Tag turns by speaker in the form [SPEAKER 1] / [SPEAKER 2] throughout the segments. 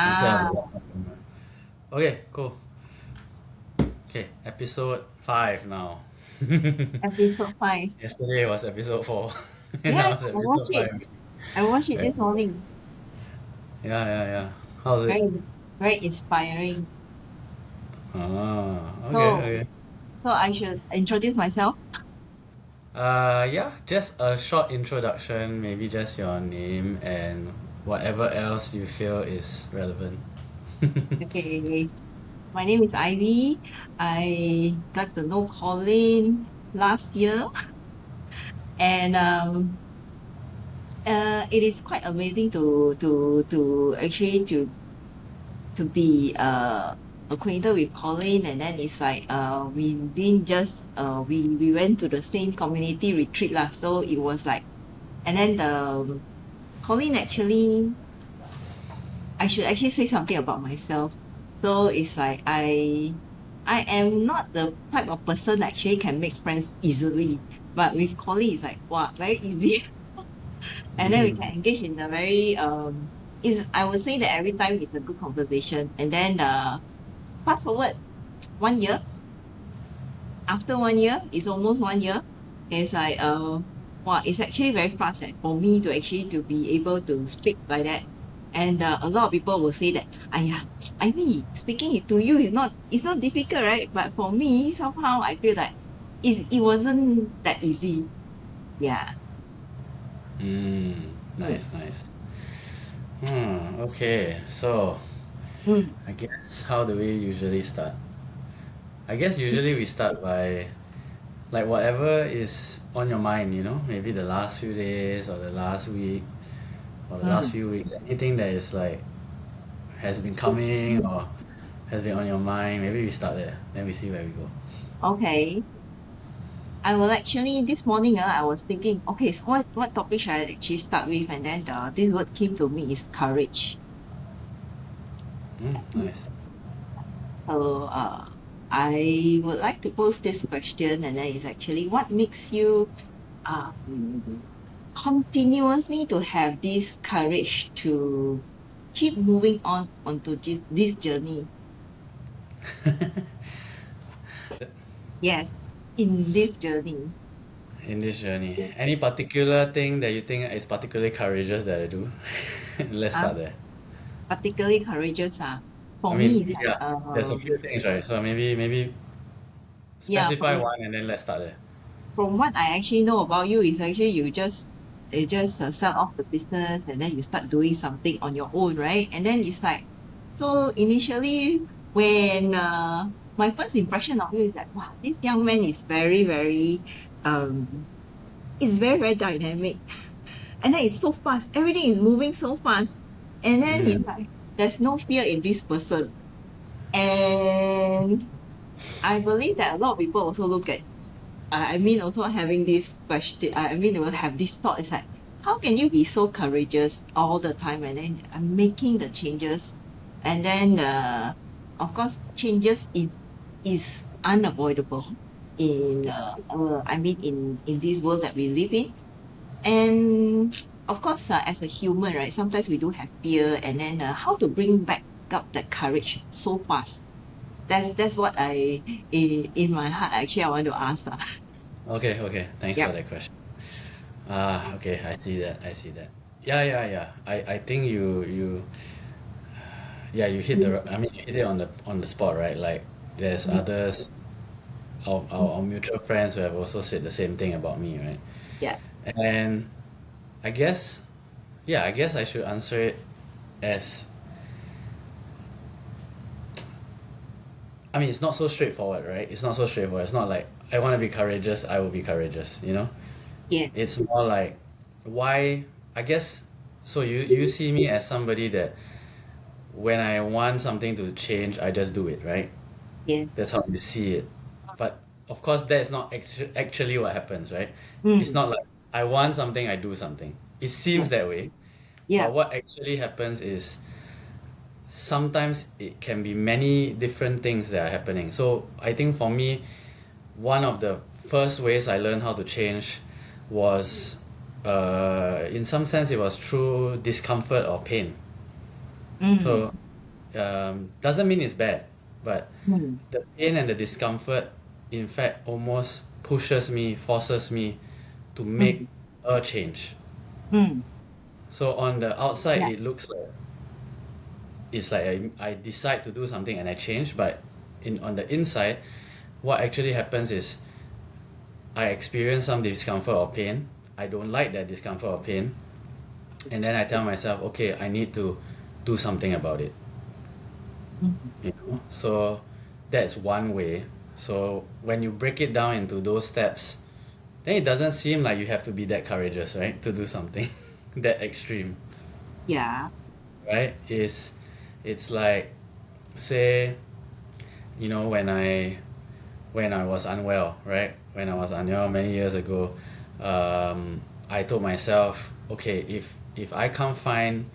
[SPEAKER 1] instead of the
[SPEAKER 2] Ah,
[SPEAKER 1] laptop camera. Okay, cool. Okay, episode 5 now.
[SPEAKER 2] episode 5.
[SPEAKER 1] Yesterday was episode 4, and
[SPEAKER 2] Yeah,
[SPEAKER 1] now
[SPEAKER 2] yeah,
[SPEAKER 1] it's
[SPEAKER 2] I watched
[SPEAKER 1] episode
[SPEAKER 2] it.
[SPEAKER 1] 5.
[SPEAKER 2] I watched it
[SPEAKER 1] Right?
[SPEAKER 2] this morning.
[SPEAKER 1] Yeah, yeah, yeah. How's it?
[SPEAKER 2] Very, very inspiring.
[SPEAKER 1] Okay,
[SPEAKER 2] So,
[SPEAKER 1] okay.
[SPEAKER 2] so I should introduce myself.
[SPEAKER 1] Yeah, just a short introduction, maybe just your name and whatever else you feel is relevant.
[SPEAKER 2] Okay, my name is Ivy. I got to know Colin last year, and it is quite amazing to actually to be acquainted with Colin, and then it's like we didn't just we went to the same community retreat lah, so it was like, and then the Colin actually, I should actually say something about myself. So it's like I am not the type of person that actually can make friends easily, but with Colin it's like wow, very easy. And then we can engage in a very is I would say that every time it's a good conversation. And then fast forward 1 year. After 1 year, it's almost 1 year. It's like wow, it's actually very fast for me to actually to be able to speak like that. And a lot of people will say that, "Aya, I mean, speaking it to you is not, it's not difficult, right?" But for me, somehow I feel like it wasn't that easy. Yeah.
[SPEAKER 1] Nice, nice. Okay, so
[SPEAKER 2] Mm.
[SPEAKER 1] I guess how do we usually start? I guess usually we start by like whatever is on your mind, maybe the last few days or the last week or the last
[SPEAKER 2] Mm.
[SPEAKER 1] few weeks, anything that is like has been coming or has been on your mind, maybe we start there, then we see where we go.
[SPEAKER 2] Okay. I will actually this morning I was thinking, okay, so what topic should I actually start with? And then this word came to me is courage.
[SPEAKER 1] Nice.
[SPEAKER 2] So I would like to pose this question, and then it's actually what makes you um continuously to have this courage to keep moving on onto this journey. Yes, in this journey.
[SPEAKER 1] In this journey, any particular thing that you think is particularly courageous that I do? Let's
[SPEAKER 2] Uh,
[SPEAKER 1] start there.
[SPEAKER 2] Particularly courageous
[SPEAKER 1] I
[SPEAKER 2] for me
[SPEAKER 1] mean,
[SPEAKER 2] is like
[SPEAKER 1] yeah, there's a few things, right? So maybe
[SPEAKER 2] yeah,
[SPEAKER 1] specify one and then let's start there.
[SPEAKER 2] from what I actually know about you is actually you just sell off the business, and then you start doing something on your own, right? And then it's like, so initially when my first impression of you is that wow, this young man is very very um is very very dynamic, and then it's so fast, everything is moving so fast, and then it's like there's no fear in this person. And I believe that a lot of people also look at I mean, also having this question, I mean, they will have this thought. It's like, how can you be so courageous all the time, and then making the changes, and then of course, changes is unavoidable in I mean, in this world that we live in. And of course, as a human, right, sometimes we do have fear, and then how to bring back up that courage so fast. That's what in my heart actually I want to ask.
[SPEAKER 1] Okay, okay. Thanks for
[SPEAKER 2] Yep.
[SPEAKER 1] that question. Okay, I see that. I see that. Yeah, yeah, yeah. I think you yeah, I mean you hit it on the spot, right? Like there's others our mutual friends who have also said the same thing about me, right?
[SPEAKER 2] Yeah.
[SPEAKER 1] And I guess yeah, I guess I should answer it as I mean it's not so straightforward, right? It's not so straightforward. It's not like I want to be courageous, I will be courageous.
[SPEAKER 2] Yeah.
[SPEAKER 1] It's more like why I guess so you see me as somebody that when I want something to change, I just do it, right?
[SPEAKER 2] Yeah.
[SPEAKER 1] That's how you see it. But of course, that's not actually what happens, right? It's
[SPEAKER 2] Mm.
[SPEAKER 1] not like I want something, I do something. It
[SPEAKER 2] Yeah.
[SPEAKER 1] seems that way,
[SPEAKER 2] Yeah.
[SPEAKER 1] but what actually happens is sometimes it can be many different things that are happening. So I think for me, one of the first ways I learned how to change was, in some sense, it was through discomfort or pain.
[SPEAKER 2] Mm.
[SPEAKER 1] So doesn't mean it's bad, but
[SPEAKER 2] Mm.
[SPEAKER 1] the pain and the discomfort, in fact, almost forces me to make
[SPEAKER 2] Mm.
[SPEAKER 1] a change.
[SPEAKER 2] Mm.
[SPEAKER 1] So on the outside,
[SPEAKER 2] Yeah.
[SPEAKER 1] it looks like it's like I decide to do something and I change, but on the inside, what actually happens is I experience some discomfort or pain. I don't like that discomfort or pain, and then I tell myself, okay, I need to do something about it.
[SPEAKER 2] Mm.
[SPEAKER 1] So that's one way. So when you break it down into those steps, then it doesn't seem like you have to be that courageous, right, to do something that extreme,
[SPEAKER 2] Yeah.
[SPEAKER 1] right? It's like, say, when I was unwell, right? When I was unwell many years ago, I told myself, okay, if I can't find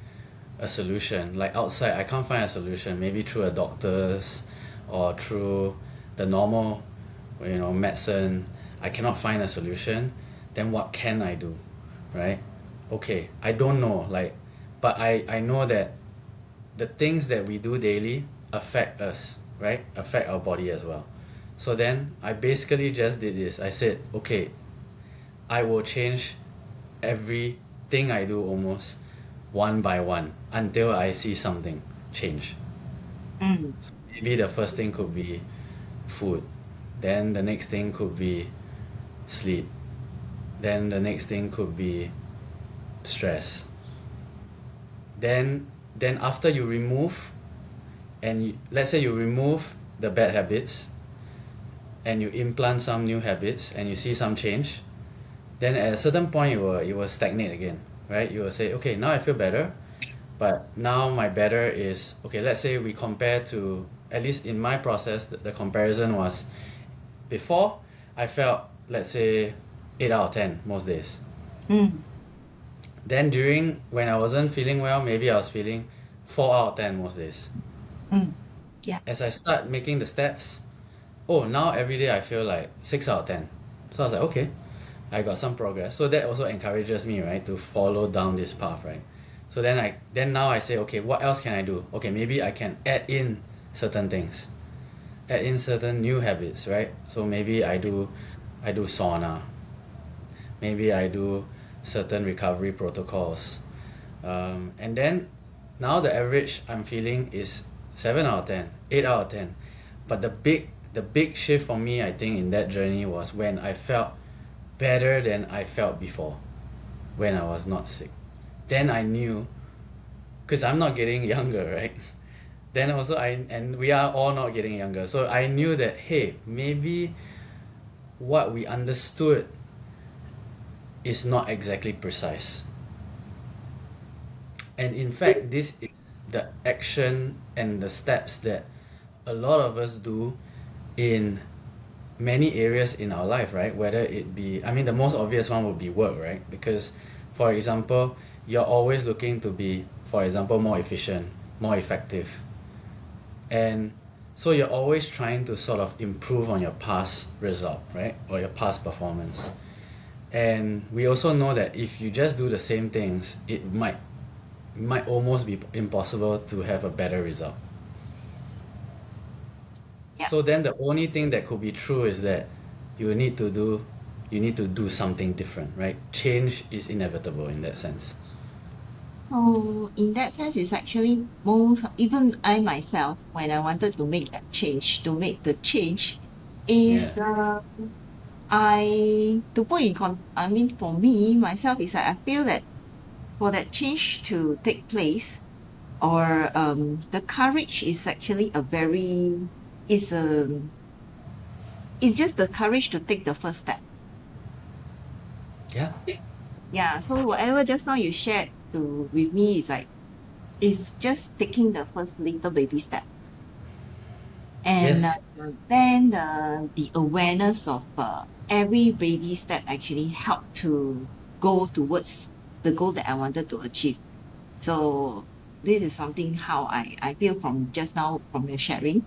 [SPEAKER 1] a solution, like outside, I can't find a solution, maybe through a doctor's or through the normal, medicine, I cannot find a solution, then what can I do, right? Okay, I don't know, like, but I know that the things that we do daily affect us, right? Affect our body as well. So then I basically just did this. I said, okay, I will change everything I do almost one by one until I see something change.
[SPEAKER 2] Mm.
[SPEAKER 1] Maybe the first thing could be food. Then the next thing could be sleep. Then the next thing could be stress. Then after you remove, let's say you remove the bad habits and you implant some new habits and you see some change, then at a certain point it will stagnate again, right? You will say, okay, now I feel better, but now my better is, okay, let's say we compare to, at least in my process, the comparison was, before I felt, let's say, 8 out of 10 most days.
[SPEAKER 2] Mm.
[SPEAKER 1] Then when I wasn't feeling well, maybe I was feeling 4 out of 10 most days.
[SPEAKER 2] Mm. Yeah.
[SPEAKER 1] As I start making the steps, now every day I feel like 6 out of 10. So I was like, okay, I got some progress. So that also encourages me, right, to follow down this path, right? So then now I say, okay, what else can I do? Okay, maybe I can add in certain things, add in certain new habits, right? So maybe I do sauna, maybe I do certain recovery protocols, and then now the average I'm feeling is 7 out of 10, 8 out of 10. But the big shift for me, I think, in that journey was when I felt better than I felt before, when I was not sick. Then I knew, because I'm not getting younger, right? Then also and we are all not getting younger. So I knew that, hey, maybe what we understood is not exactly precise. And in fact, this is the action and the steps that a lot of us do in many areas in our life, right? Whether it be, I mean, the most obvious one would be work, right? Because, for example, you're always looking to be, for example, more efficient, more effective. And so you're always trying to sort of improve on your past result, right? Or your past performance. And we also know that if you just do the same things, it might almost be impossible to have a better result.
[SPEAKER 2] Yeah.
[SPEAKER 1] So then the only thing that could be true is that you need to do something different, right? Change is inevitable in that sense.
[SPEAKER 2] So in that sense, it's actually even I myself, when I wanted to make the change, is
[SPEAKER 1] Yeah.
[SPEAKER 2] to put I mean, for me myself, is that I feel that for that change to take place, or the courage is actually is a it's just the courage to take the first step.
[SPEAKER 1] Yeah.
[SPEAKER 2] Yeah. So whatever just now you shared with me is like, is just taking the first little baby step. And
[SPEAKER 1] Yes.
[SPEAKER 2] then the awareness of every baby step actually helped to go towards the goal that I wanted to achieve. So this is something how I feel from just now from your sharing.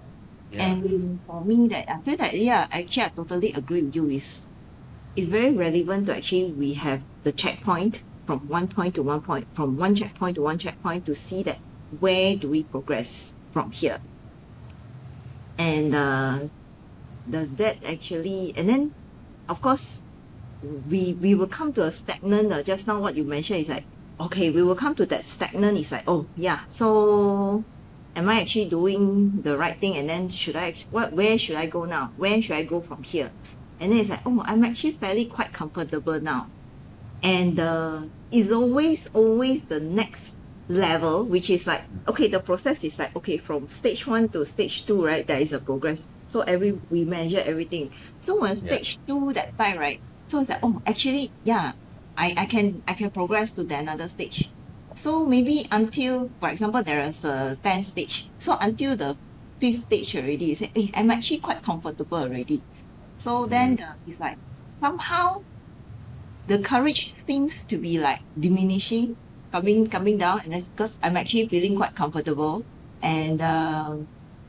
[SPEAKER 1] Yeah.
[SPEAKER 2] And for me, that I feel that, yeah, actually I totally agree with you. Is very relevant to actually we have the checkpoint from one point to one point, from one checkpoint to one checkpoint, to see that where do we progress from here. And does that actually, and then of course we will come to a stagnant. Just now what you mentioned is like, okay, we will come to that stagnant. It's like, oh yeah, so am I actually doing the right thing? And then where should I go now? Where should I go from here? And then it's like, oh, I'm actually fairly quite comfortable now. And is always the next level, which is like, okay, the process is like, okay, from stage 1 to stage 2, right? There is a progress. So we measure everything. So on
[SPEAKER 1] Yeah.
[SPEAKER 2] stage 2 that time, right? So it's like, oh, actually, yeah, I can progress to the another stage. So maybe until, for example, there is a 10 stage. So until the fifth stage already, you say, hey, I'm actually quite comfortable already. So then
[SPEAKER 1] Mm.
[SPEAKER 2] it's like somehow the courage seems to be like diminishing, coming down, and that's because I'm actually feeling quite comfortable. And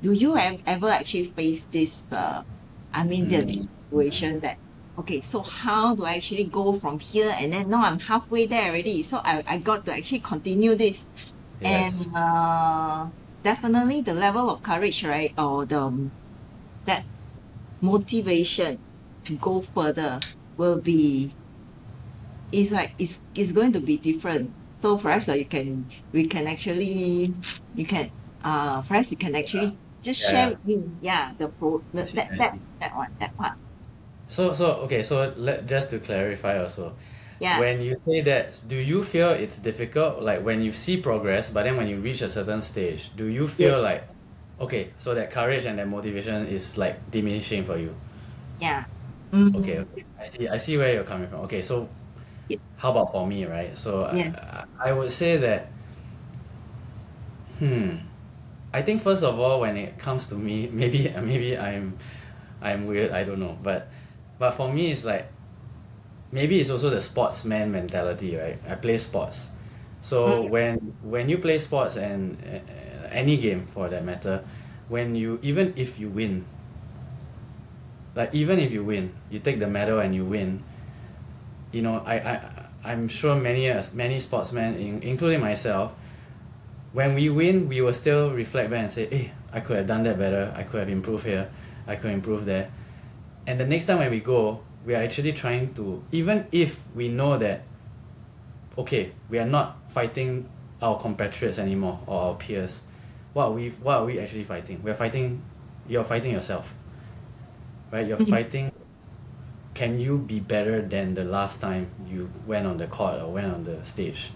[SPEAKER 2] do you have ever actually face this? I mean, the
[SPEAKER 1] Mm.
[SPEAKER 2] situation that, okay, so how do I actually go from here? And then now I'm halfway there already, so I got to actually continue this. And
[SPEAKER 1] Yes.
[SPEAKER 2] definitely the level of courage, right, or that motivation to go further will be, it's like it's going to be different. So perhaps you can we can actually you can perhaps you can actually just
[SPEAKER 1] Yeah,
[SPEAKER 2] share
[SPEAKER 1] yeah.
[SPEAKER 2] with me, yeah,
[SPEAKER 1] I see, I see.
[SPEAKER 2] that part.
[SPEAKER 1] So okay, so just to clarify also,
[SPEAKER 2] Yeah,
[SPEAKER 1] when you say that, do you feel it's difficult? Like when you see progress, but then when you reach a certain stage, do you
[SPEAKER 2] yeah,
[SPEAKER 1] feel like, okay, so that courage and that motivation is like diminishing for you?
[SPEAKER 2] yeah.
[SPEAKER 1] Okay,
[SPEAKER 2] Mm-hmm.
[SPEAKER 1] okay. I see where you're coming from. Okay, so
[SPEAKER 2] Yeah,
[SPEAKER 1] how about for me, right? So
[SPEAKER 2] yeah,
[SPEAKER 1] I would say that, hmm, I think first of all, when it comes to me, maybe I'm weird, I don't know, but for me it's like, maybe it's also the sportsman mentality, right? I play sports. So
[SPEAKER 2] mm,
[SPEAKER 1] when you play sports, and any game for that matter, when you even if you win, like even if you win, you take the medal and you win, I'm sure many sportsmen, including myself, when we win, we will still reflect back and say, hey, I could have done that better, I could have improved here, I could improve there. And the next time when we go, we are actually trying to, even if we know that, okay, we are not fighting our compatriots anymore or our peers. What are we actually fighting? You're fighting yourself, right? You're
[SPEAKER 2] mm,
[SPEAKER 1] fighting, can you be better than the last time you went on the court or went on the stage?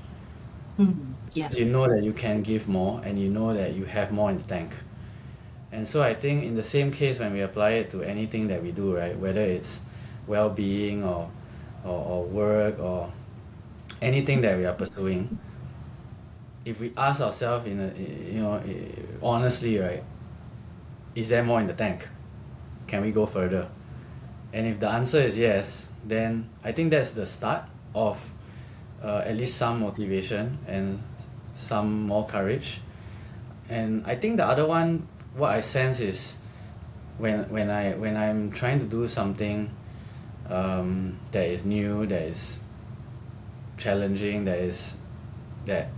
[SPEAKER 2] yeah.
[SPEAKER 1] You know that you can give more, and you know that you have more in the tank. And so I think in the same case, when we apply it to anything that we do, right, whether it's well-being or work or anything that we are pursuing, if we ask ourselves honestly, right, is there more in the tank? Can we go further? And if the answer is yes, then I think that's the start of at least some motivation and some more courage. And I think the other one, what I sense is, when I'm trying to do something that is new, that is challenging, that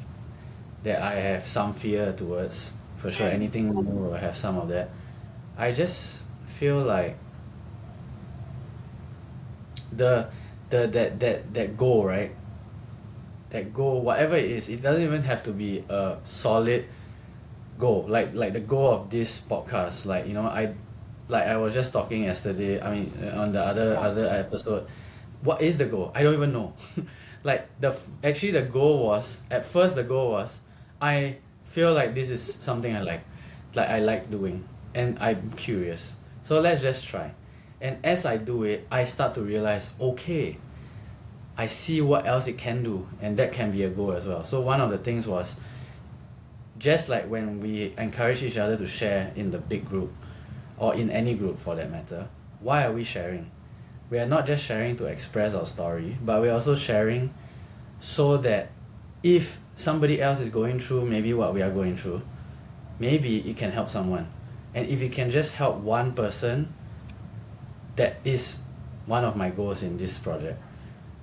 [SPEAKER 1] that I have some fear towards. For sure,
[SPEAKER 2] Mm,
[SPEAKER 1] anything new will have some of that. I just feel like the that goal, right? That goal, whatever it is, it doesn't even have to be a solid goal. Like the goal of this podcast. I was just talking yesterday. I mean, on the
[SPEAKER 2] yeah.
[SPEAKER 1] other episode, what is the goal? I don't even know. Like actually the goal was, at first the goal was, I feel like this is something I like doing, and I'm curious. So let's just try. And as I do it, I start to realize, okay, I see what else it can do, and that can be a goal as well. So one of the things was, just like when we encourage each other to share in the big group, or in any group for that matter, why are we sharing? We are not just sharing to express our story, but we're also sharing so that if somebody else is going through maybe what we are going through, maybe it can help someone. And if it can just help one person, that is one of my goals in this project.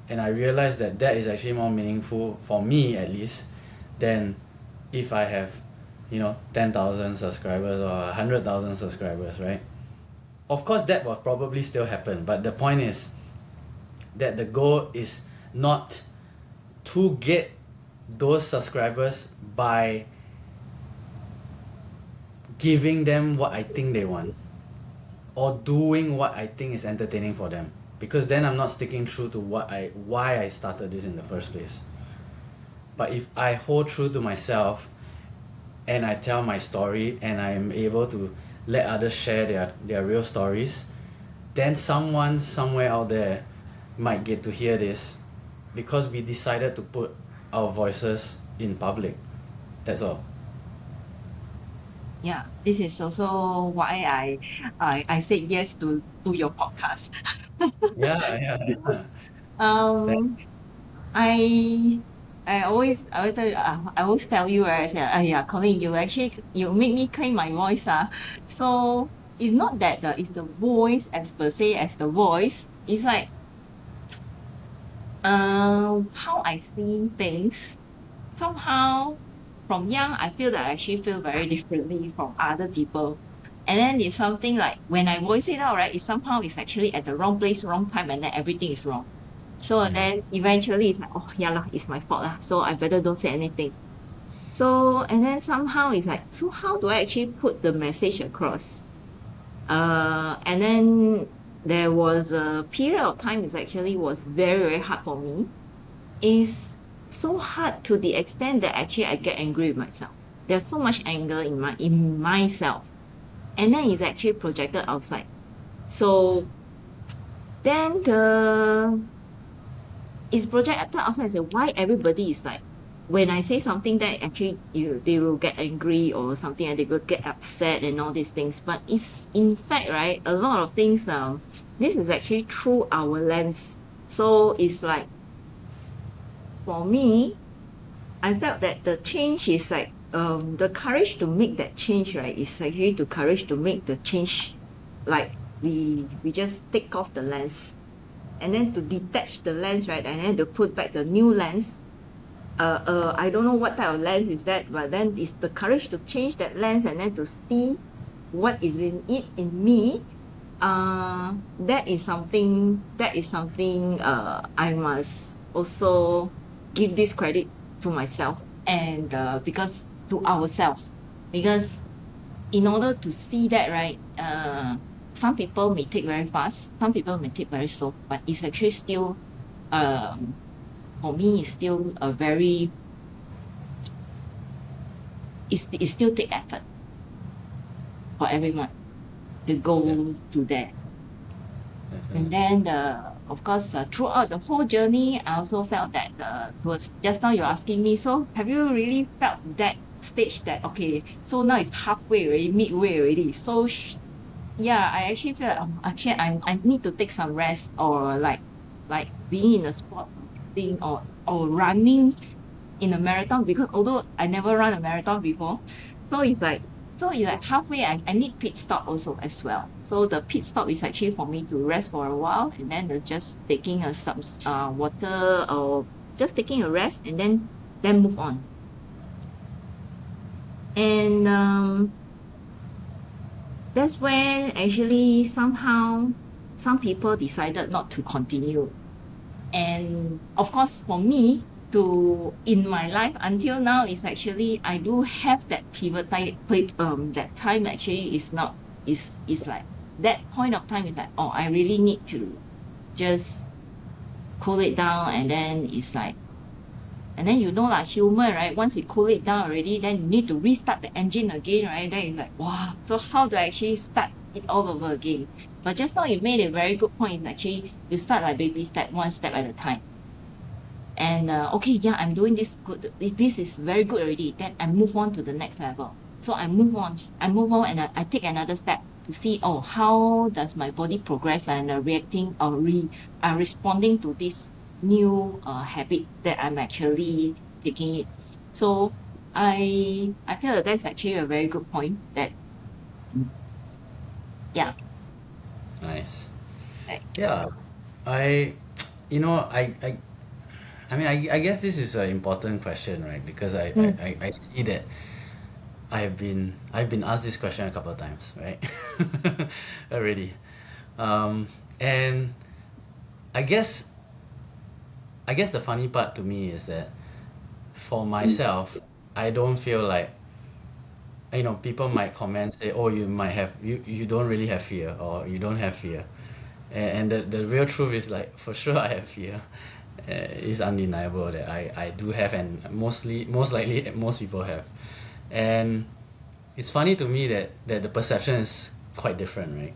[SPEAKER 1] And I realized that is actually more meaningful for me, at least, than if I have 10,000 subscribers or 100,000 subscribers, right? Of course, that will probably still happen, but the point is that the goal is not to get those subscribers by giving them what I think they want or doing what I think is entertaining for them, because then I'm not sticking true to why I started this in the first place. But if I hold true to myself and I tell my story and I'm able to let others share their real stories, then someone somewhere out there might get to hear this because we decided to put our voices in public. That's all.
[SPEAKER 2] Yeah, this is also why I said yes to your podcast.
[SPEAKER 1] Yeah, yeah, yeah. That,
[SPEAKER 2] Um, I I always tell you, right? I say, yeah, Colin, you make me claim my voice, ah. So it's not that it's the voice as per se as the voice. It's like how I see things. Somehow from young I feel that I actually feel very differently from other people. And then it's something like when I voice it out, right, it somehow is actually at the wrong place, wrong time, and then everything is wrong. So
[SPEAKER 1] yeah.
[SPEAKER 2] then eventually it's like, oh yeah lah, it's my fault lah. So I better don't say anything. So and then somehow it's like, so how do I actually put the message across? And then there was a period of time is actually was very, very hard for me. Is so hard to the extent that actually I get angry with myself. There's so much anger in myself. And then it's actually projected outside. So then it's projected outside. So why everybody is like when I say something that actually they will get angry or something and they will get upset and all these things. But it's in fact, right, a lot of things this is actually through our lens. So it's like for me, I felt that the change is like the courage to make that change, right, is actually the courage to make the change like we just take off the lens and then to detach the lens, right, and then to put back the new lens. I don't know what type of lens is that, but then it's the courage to change that lens and then to see what is in it in me. That is something I must also give this credit to myself and because to ourselves, because in order to see that, right, some people may take very fast, some people may take very slow, but it's actually still um for me it's still a very it still take effort for everyone to
[SPEAKER 1] Yeah,
[SPEAKER 2] go to there. And
[SPEAKER 1] definitely.
[SPEAKER 2] then of course throughout the whole journey I also felt that towards just now you're asking me, so have you really felt that stage that okay, so now it's halfway already, midway already, so yeah, I actually feel like, actually I need to take some rest, or like being in a sport thing, or running in a marathon, because although I never run a marathon before, so it's like halfway I need pit stop also as well. So the pit stop is actually for me to rest for a while and then there's just taking some water or just taking a rest and then move on. And that's when actually somehow some people decided not to continue. And of course, for me, to in my life until now is actually I do have that pivot time. That time actually is not is like that point of time is like, oh, I really need to just cool it down, and then it's like, and then like human, right? Once you cool it down already, then you need to restart the engine again, right? Then it's like, wow. So how do I actually start it all over again? But just now you made a very good point. Is actually you start like baby step, one step at a time. And okay, yeah, I'm doing this good, this is very good already, then I move on to the next level. So I move on and I take another step to see, oh, how does my body progress and reacting or responding to this new habit that I'm actually taking it. So I feel that that's actually a very good point that yeah,
[SPEAKER 1] Nice.
[SPEAKER 2] like,
[SPEAKER 1] Yeah, I, I mean, I guess this is an important question, right? Because
[SPEAKER 2] mm,
[SPEAKER 1] I see that I've been asked this question a couple of times, right? Already. And I guess I guess the funny part to me is that for myself, I don't feel like, people might comment, say, oh, you don't really have fear, or you don't have fear. And the real truth is, like, for sure I have fear. It's undeniable that I do have, and most likely most people have. And it's funny to me that the perception is quite different, right?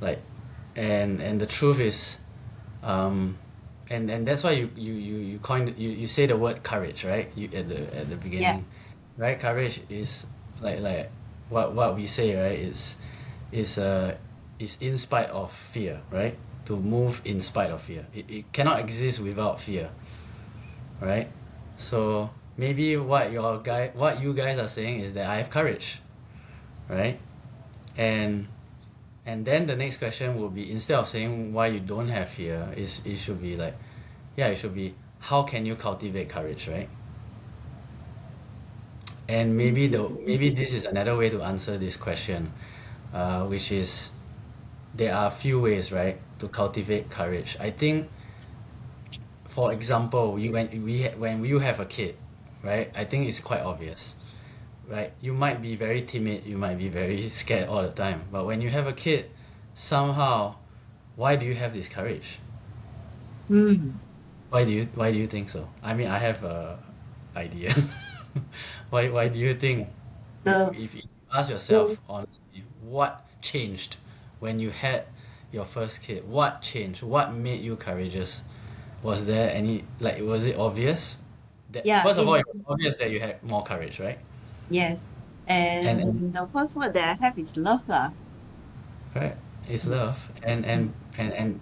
[SPEAKER 1] Like, and the truth is, um, and that's why you say the word courage, right? You at the
[SPEAKER 2] Yeah.
[SPEAKER 1] beginning, right? Courage is like what we say, right? Is is in spite of fear, right? To move in spite of fear. It cannot exist without fear, right? So maybe what you guys are saying is that I have courage, right? And and then the next question will be, instead of saying why you don't have fear, it should be like, yeah, it should be, how can you cultivate courage, right? And maybe this is another way to answer this question, which is, there are a few ways, right, to cultivate courage. I think, for example, when you have a kid, right? I think it's quite obvious, right? You might be very timid, you might be very scared all the time, but when you have a kid, somehow, why do you have this courage?
[SPEAKER 2] Mm.
[SPEAKER 1] Why do you think so? I mean, I have a idea. Why do you think,
[SPEAKER 2] The
[SPEAKER 1] if you ask
[SPEAKER 2] the
[SPEAKER 1] yourself honestly, what changed when you had your first kid? What changed? What made you courageous? Was there any, like, was it obvious? That
[SPEAKER 2] yeah,
[SPEAKER 1] first of all,
[SPEAKER 2] in
[SPEAKER 1] it was obvious that you had more courage, right?
[SPEAKER 2] yes.
[SPEAKER 1] And
[SPEAKER 2] And the first word that I have is love lah.
[SPEAKER 1] right, it's
[SPEAKER 2] Mm,
[SPEAKER 1] love,
[SPEAKER 2] mm,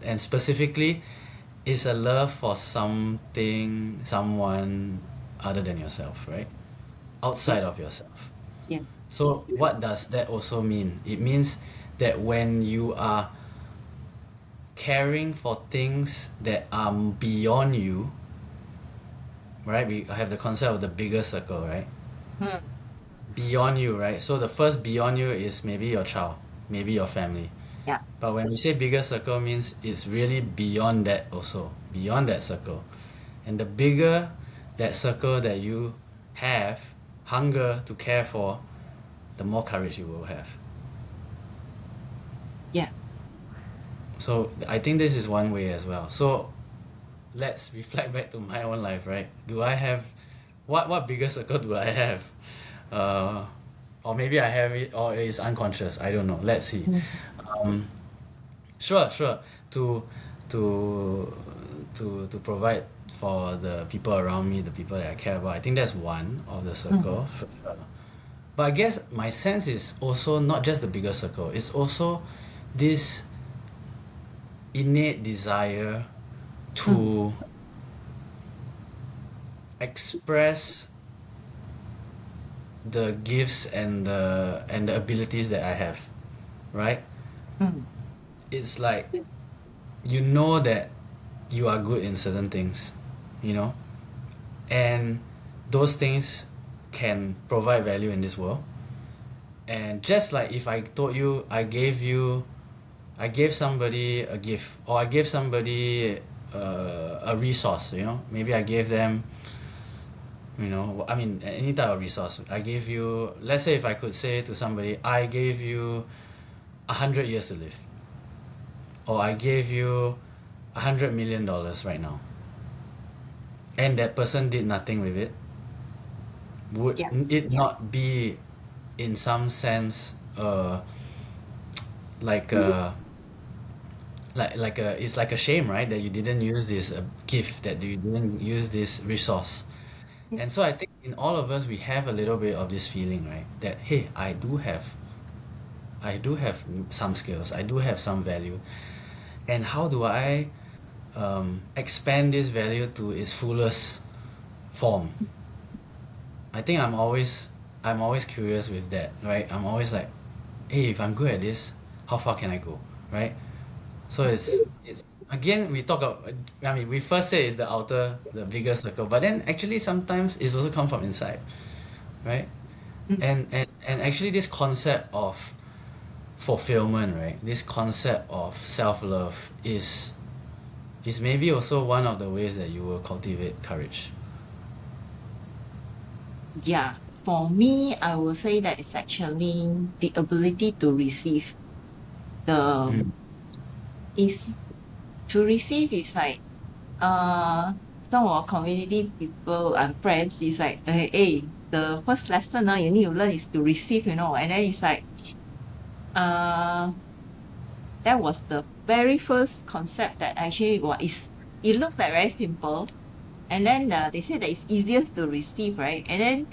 [SPEAKER 1] and specifically, it's a love for something, someone other than yourself, right?
[SPEAKER 2] yeah,
[SPEAKER 1] Outside of yourself.
[SPEAKER 2] yeah,
[SPEAKER 1] So what does that also mean? It means that when you are caring for things that are beyond you, right? We have the concept of the bigger circle, right?
[SPEAKER 2] mm,
[SPEAKER 1] Beyond you, right? So the first beyond you is maybe your child, maybe your family.
[SPEAKER 2] yeah,
[SPEAKER 1] But when we say bigger circle, means it's really beyond that also, beyond that circle. And the bigger that circle that you have, hunger to care for, the more courage you will have.
[SPEAKER 2] yeah.
[SPEAKER 1] So I think this is one way as well. So let's reflect back to my own life, right? Do I have, what bigger circle do I have? Uh, or maybe I have it, or it's unconscious. I don't know. Let's see.
[SPEAKER 2] Mm,
[SPEAKER 1] Um, sure. To to to provide for the people around me, the people that I care about. I think that's one of the
[SPEAKER 2] mm,
[SPEAKER 1] circle, for sure. But I guess my sense is also not just the bigger circle. It's also this innate desire
[SPEAKER 2] mm,
[SPEAKER 1] to express the gifts and the abilities that I have, right?
[SPEAKER 2] mm,
[SPEAKER 1] It's like, you know that you are good in certain things, you know, and those things can provide value in this world. And just like if I told you, I gave somebody a gift, or I gave somebody a resource, maybe I gave them, I mean, any type of resource. I gave you, let's say, if I could say to somebody, I gave you 100 years to live, or I gave you $100 million right now, and that person did nothing with it, would
[SPEAKER 2] yeah,
[SPEAKER 1] it not be, in some sense, like a it's like a shame, right, that you didn't use this gift, that you didn't use this resource?
[SPEAKER 2] yeah,
[SPEAKER 1] And so I think in all of us we have a little bit of this feeling, right, that, hey, I do have some skills, I do have some value, and how do I expand this value to its fullest form? I think I'm always curious with that, right? I'm always like, hey, if I'm good at this, how far can I go, right? So it's again, we talk about, I mean, we first say it's the bigger circle, but then actually sometimes it's also come from inside, right?
[SPEAKER 2] Mm.
[SPEAKER 1] And actually this concept of fulfillment, right? This concept of self-love is maybe also one of the ways that you will cultivate courage.
[SPEAKER 2] Yeah, for me, I will say that it's actually the ability to receive. The
[SPEAKER 1] Mm.
[SPEAKER 2] is to receive is like uh some of our community people and friends is like, hey, the first lesson now you need to learn is to receive, and then it's like uh that was the very first concept that actually what is it looks like very simple, and then they say that it's easiest to receive, right? And then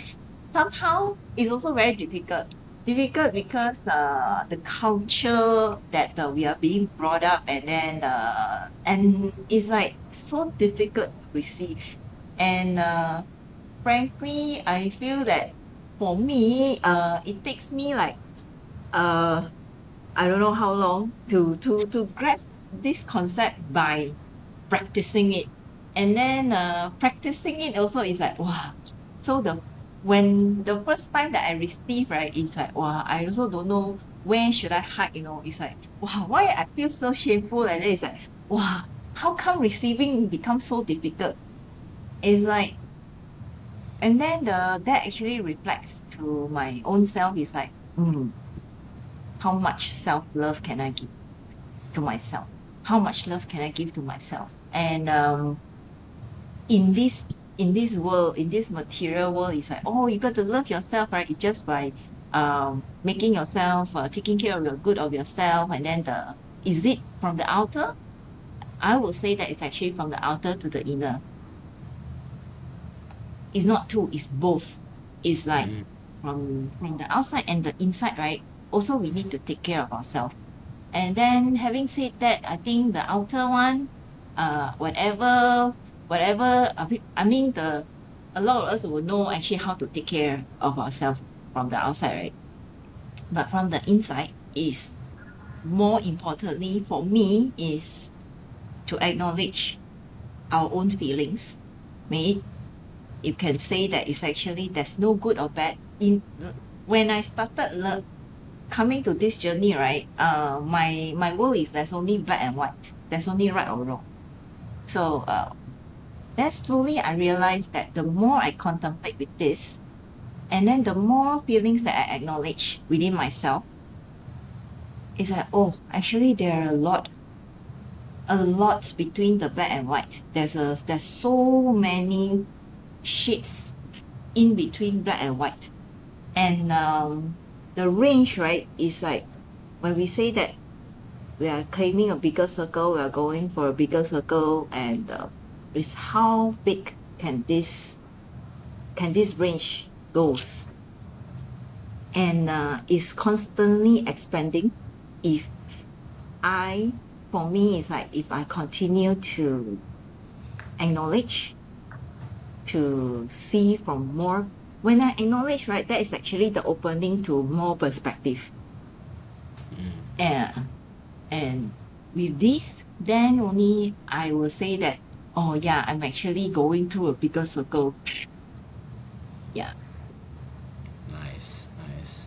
[SPEAKER 2] somehow it's also very difficult. Difficult because the culture that we are being brought up, and it's like so difficult to receive. And frankly, I feel that for me, it takes me like uh I don't know how long to grasp this concept by practicing it. And then practicing it also is like wow. So when the first time that I received, right, it's like wow, I also don't know where should I hide. It's like wow, why I feel so shameful, and then it's like wow, how come receiving becomes so difficult? It's like, and then that actually reflects to my own self. Is like how much self-love can I give to myself? How much love can I give to myself? And in this in this world, in this material world, it's like, oh, you got to love yourself, right? It's just by making yourself taking care of your good of yourself, and then the is it from the outer? I would say that it's actually from the outer to the inner. It's not two, it's both. It's like
[SPEAKER 1] Mm.
[SPEAKER 2] from the outside and the inside, right? Also, we need to take care of ourselves. And then having said that, I think the outer one, whatever, I mean, a lot of us will know actually how to take care of ourselves from the outside, right? But from the inside is more importantly for me is to acknowledge our own feelings. May you can say that it's actually there's no good or bad in when I started coming to this journey, right? My goal is there's only black and white. There's only right or wrong. So then slowly I realized that the more I contemplate with this, and then the more feelings that I acknowledge within myself, is that oh, actually there are a lot between the black and white. There's so many shades in between black and white, and the range, right, is like when we say that we are claiming a bigger circle, we are going for a bigger circle, and is how big can this range goes, and is constantly expanding. If I, for me, it's like if I continue to acknowledge, to see from more. When I acknowledge, right, that is actually the opening to more perspective. And and with this, then only I will say that, oh yeah, I'm actually going through a bigger circle. Yeah.
[SPEAKER 1] Nice, nice.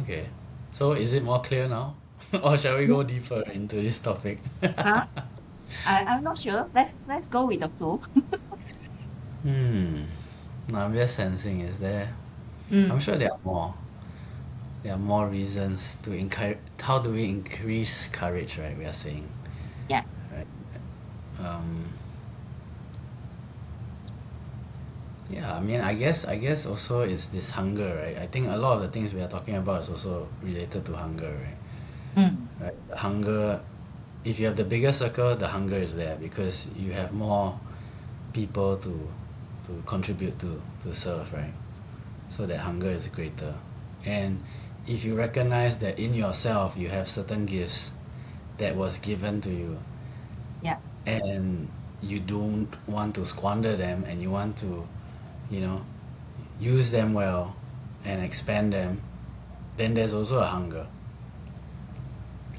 [SPEAKER 1] Okay. So is it more clear now? Or shall we go deeper into this topic?
[SPEAKER 2] Huh? I'm not sure. Let's go with the flow.
[SPEAKER 1] Hmm. No, I'm just sensing is there. I'm
[SPEAKER 2] Mm,
[SPEAKER 1] sure there are more. There are more reasons to encourage. How do we increase courage? Right, we are saying.
[SPEAKER 2] yeah.
[SPEAKER 1] Right. Um. Yeah. I mean, I guess also it's this hunger, right? I think a lot of the things we are talking about is also related to hunger, right?
[SPEAKER 2] Mm,
[SPEAKER 1] Right. The hunger. If you have the bigger circle, the hunger is there because you have more people to contribute to serve, right? So that hunger is greater. And if you recognize that in yourself you have certain gifts that was given to you,
[SPEAKER 2] yeah.
[SPEAKER 1] and you don't want to squander them, and you want to, you know, use them well and expand them, then there's also a hunger,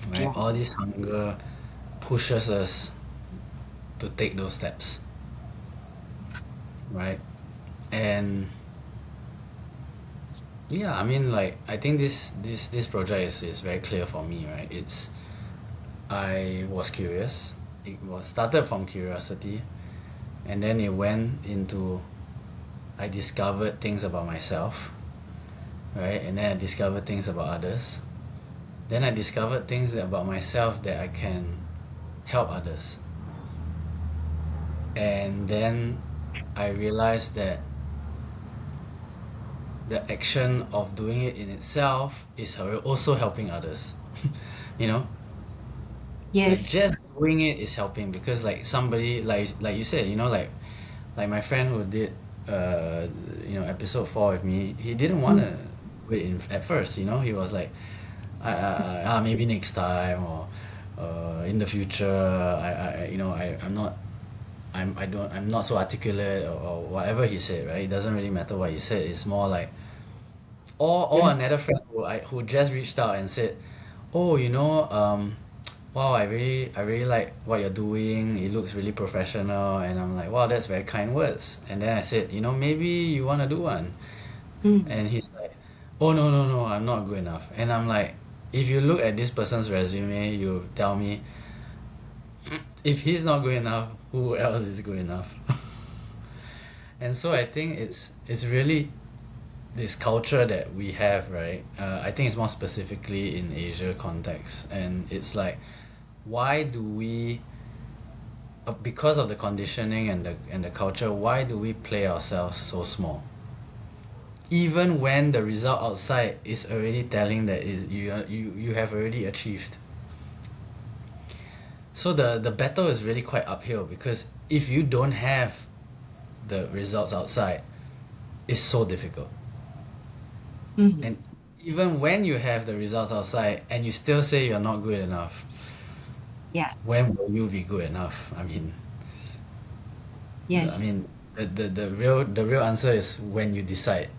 [SPEAKER 1] right?
[SPEAKER 2] Yeah.
[SPEAKER 1] All this hunger pushes us to take those steps, right? And Yeah, I mean, like, I think this project is very clear for me, right? I was curious. It was started from curiosity, and then it went into I discovered things about myself, right? And then I discovered things about others. Then I discovered things about myself that I can help others. And then I realized that the action of doing it in itself is also helping others. You know, like
[SPEAKER 2] Yes.
[SPEAKER 1] just doing it is helping because like somebody like you said, like my friend who did episode 4 with me, he didn't want
[SPEAKER 2] Mm.
[SPEAKER 1] to wait at first. He was like, maybe next time or in the future. I'm not so articulate or whatever he said, right? It doesn't really matter what he said. It's more like or
[SPEAKER 2] Yeah.
[SPEAKER 1] another friend who just reached out and said, "Oh, wow, I really like what you're doing. It looks really professional." And I'm like, "Wow, that's very kind words." And then I said, "Maybe you want to do one."
[SPEAKER 2] Mm.
[SPEAKER 1] And he's like, "Oh, no, no, no, I'm not good enough." And I'm like, "If you look at this person's resume, you tell me if he's not good enough, who else is good enough?" And so I think it's really this culture that we have, right? I think it's more specifically in Asia context, and it's like, why do we, because of the conditioning and the culture, why do we play ourselves so small? Even when the result outside is already telling that you have already achieved. So the battle is really quite uphill because if you don't have the results outside, it's so difficult.
[SPEAKER 2] Mm.
[SPEAKER 1] And even when you have the results outside and you still say you're not good enough,
[SPEAKER 2] Yeah.
[SPEAKER 1] when will you be good enough? I mean, I
[SPEAKER 2] Yes.
[SPEAKER 1] mean, the real answer is when you decide.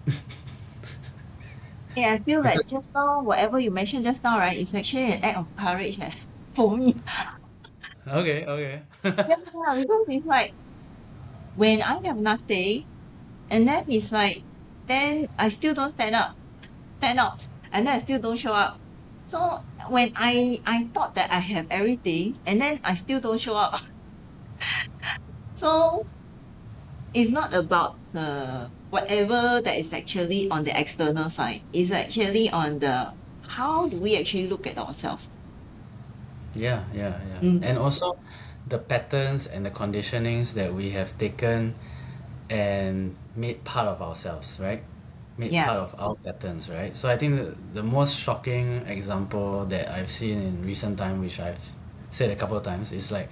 [SPEAKER 2] Yeah, I feel like
[SPEAKER 1] Because
[SPEAKER 2] just now, whatever you mentioned just now, right, it's actually an act of courage for me.
[SPEAKER 1] okay, okay.
[SPEAKER 2] Yeah, because it's like when I have nothing, and then it's like, then I still don't stand out, and then I still don't show up. So when I thought that I have everything, and then I still don't show up. So it's not about whatever that is actually on the external side. It's actually on the how do we actually look at ourselves.
[SPEAKER 1] Yeah, yeah, yeah.
[SPEAKER 2] Mm.
[SPEAKER 1] And also the patterns and the conditionings that we have taken and made part of ourselves, right? Made
[SPEAKER 2] Yeah.
[SPEAKER 1] part of our patterns, right? So I think the most shocking example that I've seen in recent time, which I've said a couple of times, is like,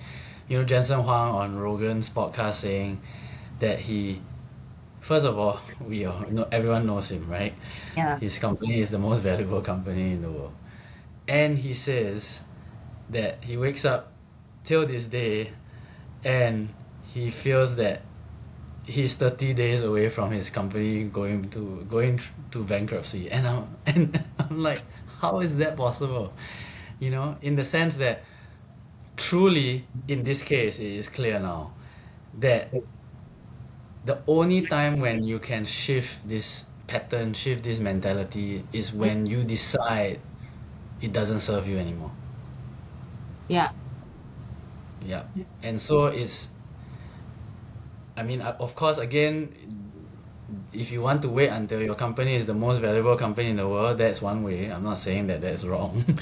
[SPEAKER 1] Jensen Huang on Rogan's podcast saying that first of all, we all know, everyone knows him, right?
[SPEAKER 2] Yeah.
[SPEAKER 1] His company is the most valuable company in the world. And he says that he wakes up till this day and he feels that he's 30 days away from his company going to bankruptcy, and I'm like, how is that possible? In the sense that truly in this case it is clear now that the only time when you can shift this pattern, shift this mentality, is
[SPEAKER 2] Mm.
[SPEAKER 1] when you decide it doesn't serve you anymore.
[SPEAKER 2] Yeah.
[SPEAKER 1] Yeah. And so I mean, of course, again, if you want to wait until your company is the most valuable company in the world, that's one way. I'm not saying that that's wrong.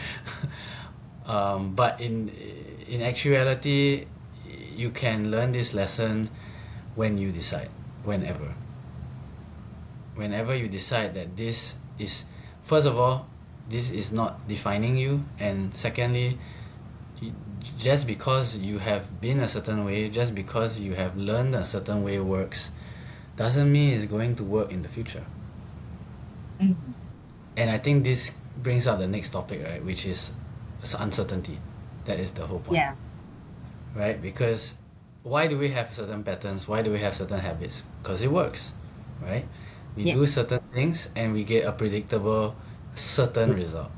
[SPEAKER 1] But in actuality, you can learn this lesson when you decide, whenever. Whenever you decide that this is, first of all, this is not defining you, and secondly, y- just because you have been a certain way, just because you have learned a certain way works, doesn't mean it's going to work in the future.
[SPEAKER 2] Mm.
[SPEAKER 1] And I think this brings up the next topic, right, which is uncertainty. That is the whole point,
[SPEAKER 2] Yeah.
[SPEAKER 1] right? Because why do we have certain patterns? Why do we have certain habits? Because it works, right? We
[SPEAKER 2] Yeah.
[SPEAKER 1] do certain things and we get a predictable certain result.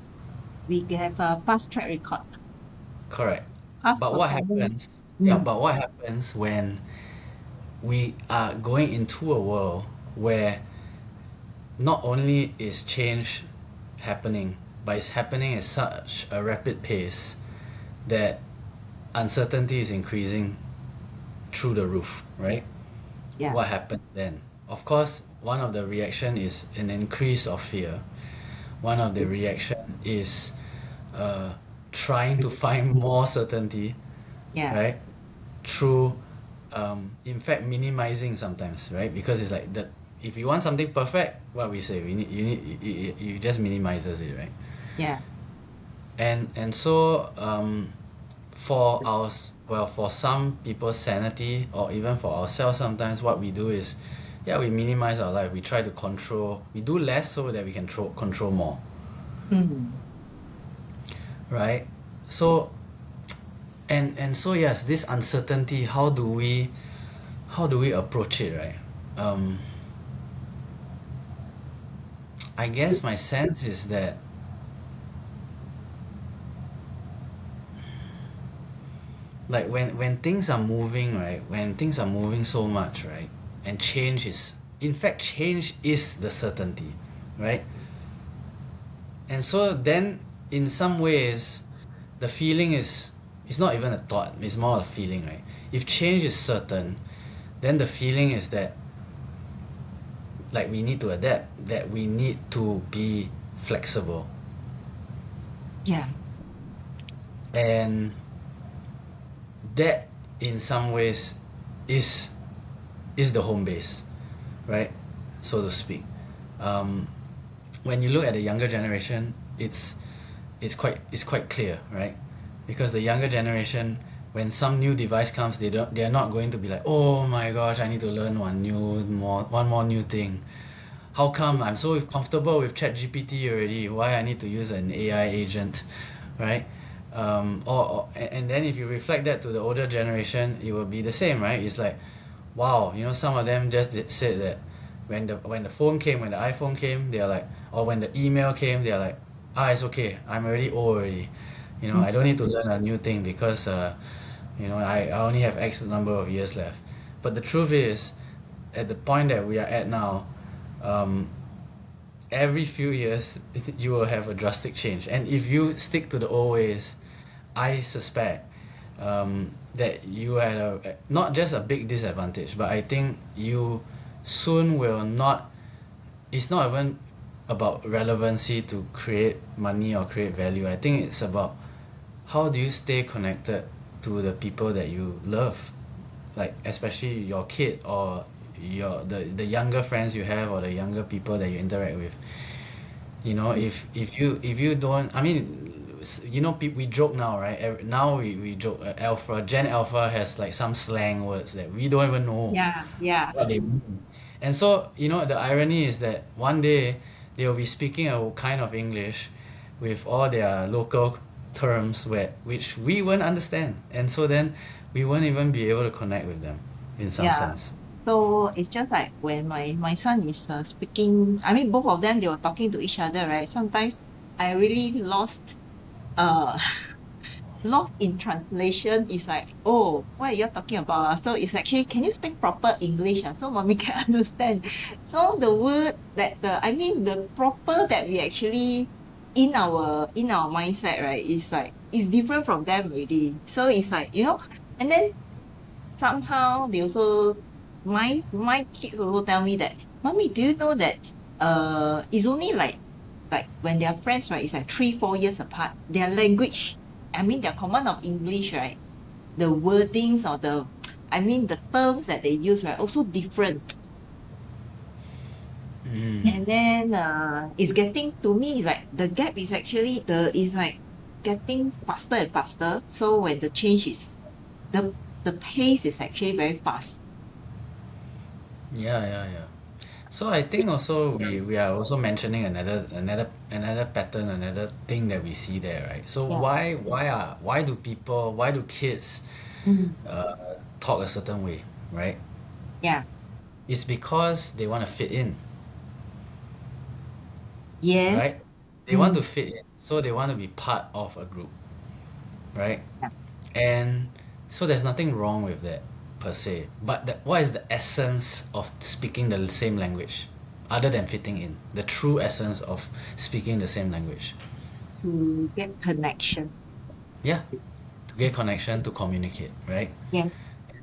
[SPEAKER 2] We have a fast track record,
[SPEAKER 1] Correct.
[SPEAKER 2] past
[SPEAKER 1] But what
[SPEAKER 2] performance.
[SPEAKER 1] happens? Yeah,
[SPEAKER 2] Mm.
[SPEAKER 1] but what happens when we are going into a world where not only is change happening, but it's happening at such a rapid pace that uncertainty is increasing through the roof, right?
[SPEAKER 2] Yeah.
[SPEAKER 1] What happens then? Of course, one of the reaction is an increase of fear. One of the reaction is uh, trying to find more certainty,
[SPEAKER 2] Yeah.
[SPEAKER 1] right? Through, in fact, minimizing sometimes, right? Because it's like that. If you want something perfect, what we say, you just minimizes it, right?
[SPEAKER 2] Yeah.
[SPEAKER 1] And so for our well, for some people's sanity or even for ourselves, sometimes what we do is, yeah, we minimize our life. We try to control. We do less so that we can control more,
[SPEAKER 2] Mm.
[SPEAKER 1] right? So and so yes, this uncertainty. How do we approach it, right? Um, I guess my sense is that like when things are moving, right, when things are moving so much, right, and change is, in fact, change is the certainty, right? And so then in some ways the feeling is, it's not even a thought, it's more a feeling, right? If change is certain, then the feeling is that like we need to adapt, that we need to be flexible.
[SPEAKER 2] Yeah.
[SPEAKER 1] And that in some ways is is the home base, right? So to speak. Um, when you look at the younger generation, it's quite clear, right? Because the younger generation, when some new device comes, they're not going to be like, oh my gosh, I need to learn one more new thing. How come I'm so comfortable with ChatGPT already? Why I need to use an AI agent, right? And then if you reflect that to the older generation, it will be the same, right? It's like, wow, some of them just said that when the phone came, when the iPhone came, they're like, or when the email came, they're like, it's okay, I'm already old already.
[SPEAKER 2] Mm.
[SPEAKER 1] I don't need to learn a new thing because I only have X number of years left. But the truth is, at the point that we are at now, um, every few years you will have a drastic change. And if you stick to the old ways, I suspect that you had not just a big disadvantage, but I think you soon will not. It's not even about relevancy to create money or create value. I think it's about how do you stay connected to the people that you love, like especially your kid or the younger friends you have or the younger people that you interact with. If you don't, I mean, we joke now, right? Now we joke, alpha gen alpha has like some slang words that we don't even know
[SPEAKER 2] Yeah. Yeah.
[SPEAKER 1] what they mean. And so, the irony is that one day they will be speaking a kind of English with all their local terms which we won't understand. And so then we won't even be able to connect with them in some
[SPEAKER 2] Yeah.
[SPEAKER 1] sense.
[SPEAKER 2] So it's just like when my son is speaking, I mean, both of them, they were talking to each other, right? Sometimes I really uh lost in translation. Is like, oh, what are you talking about? So it's actually, can you speak proper English? So mommy can understand. So the word that I mean, the proper that we actually in our mindset, right, is like is different from them already. So it's like, and then somehow they also my kids also tell me that, mommy, do you know that it's only like when they are friends, right, it's like 3-4 years apart, their language, I mean their command of English, right, the wordings or the I mean the terms that they use, right, also different.
[SPEAKER 1] Mm.
[SPEAKER 2] And then it's getting, to me, it's like the gap is actually the is like getting faster and faster. So when the change is the pace is actually very fast.
[SPEAKER 1] Yeah, yeah, yeah. So I think also we are also mentioning another pattern, another thing that we see there, right? So
[SPEAKER 2] Yeah.
[SPEAKER 1] why do kids
[SPEAKER 2] Mhm.
[SPEAKER 1] uh, talk a certain way, right?
[SPEAKER 2] Yeah.
[SPEAKER 1] It's because they want to fit in,
[SPEAKER 2] Yes.
[SPEAKER 1] right? They want to
[SPEAKER 2] Mm.
[SPEAKER 1] fit in, so they want to be part of a group, right?
[SPEAKER 2] Yeah.
[SPEAKER 1] And so there's nothing wrong with that per se. But what is the essence of speaking the same language? other than fitting in, the true essence of speaking the same language.
[SPEAKER 2] To get connection.
[SPEAKER 1] Yeah, to get connection, to communicate, right?
[SPEAKER 2] Yeah.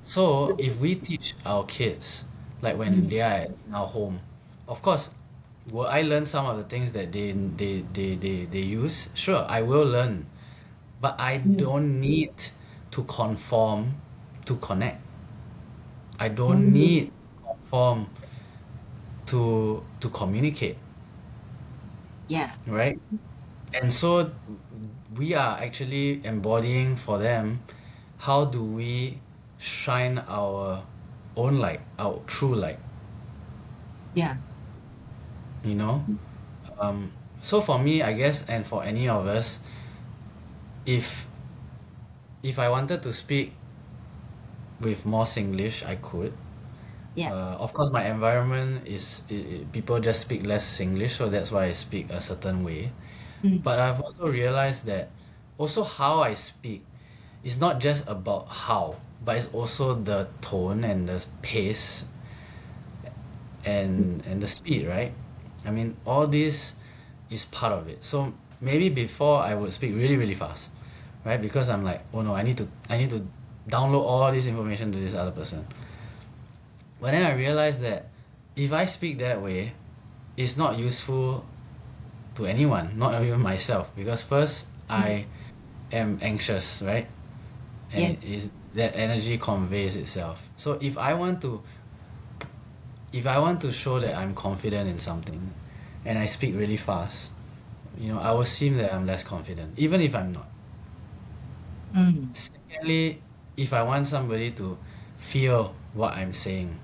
[SPEAKER 1] So if we teach our kids, like when
[SPEAKER 2] Mm,
[SPEAKER 1] they are in our home, of course, will I learn some of the things that they use? Sure, I will learn, but I
[SPEAKER 2] mm,
[SPEAKER 1] don't need to conform to connect. I don't
[SPEAKER 2] mm,
[SPEAKER 1] need to conform to communicate,
[SPEAKER 2] yeah.
[SPEAKER 1] right? And so we are actually embodying for them how do we shine our own light, our true light,
[SPEAKER 2] Yeah.
[SPEAKER 1] you know? Um, so for me, I guess, and for any of us, if if I wanted to speak with more Singlish, I could.
[SPEAKER 2] Yeah.
[SPEAKER 1] Of course, my environment is people just speak less Singlish, so that's why I speak a certain way.
[SPEAKER 2] Mm,
[SPEAKER 1] But I've also realized that also how I speak is not just about how, but it's also the tone and the pace and the speed, right? I mean, all this is part of it. So maybe before I would speak really, really fast, right? Because I'm like, oh no, I need to download all this information to this other person. But then I realized that if I speak that way, it's not useful to anyone, not even myself, because first
[SPEAKER 2] mm,
[SPEAKER 1] I am anxious, right? And
[SPEAKER 2] yeah.
[SPEAKER 1] it is that energy conveys itself. So if I want to show that I'm confident in something and I speak really fast, I will seem that I'm less confident, even if I'm not.
[SPEAKER 2] Mm,
[SPEAKER 1] Secondly, if I want somebody to feel what I'm saying,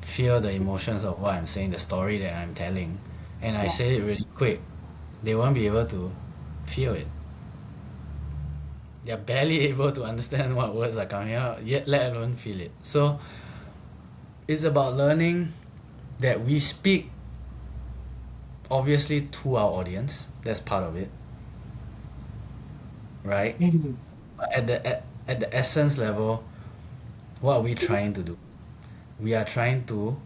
[SPEAKER 1] feel the emotions of what I'm saying, the story that I'm telling, and I
[SPEAKER 2] yeah.
[SPEAKER 1] say it really quick, they won't be able to feel it. They're barely able to understand what words are coming out, yet let alone feel it. So it's about learning that we speak obviously to our audience. That's part of it, right?
[SPEAKER 2] Mm,
[SPEAKER 1] But at the essence level, what are we trying to do? We are trying to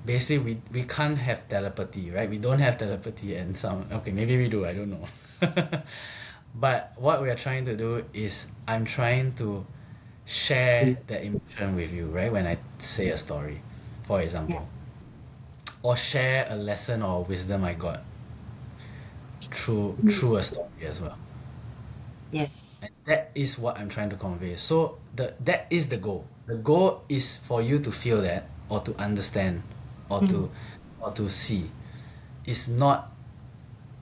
[SPEAKER 1] basically we can't have telepathy, right? We don't have telepathy and some okay, maybe we do, I don't know. But what we are trying to do is I'm trying to share that emotion with you, right? When I say a story, for
[SPEAKER 2] yeah.
[SPEAKER 1] example, or share a lesson or wisdom I got
[SPEAKER 2] Mm,
[SPEAKER 1] through a story as well.
[SPEAKER 2] yes.
[SPEAKER 1] And that is what I'm trying to convey. So that is the goal. The goal is for you to feel that or to understand or
[SPEAKER 2] Mm,
[SPEAKER 1] to see. It's not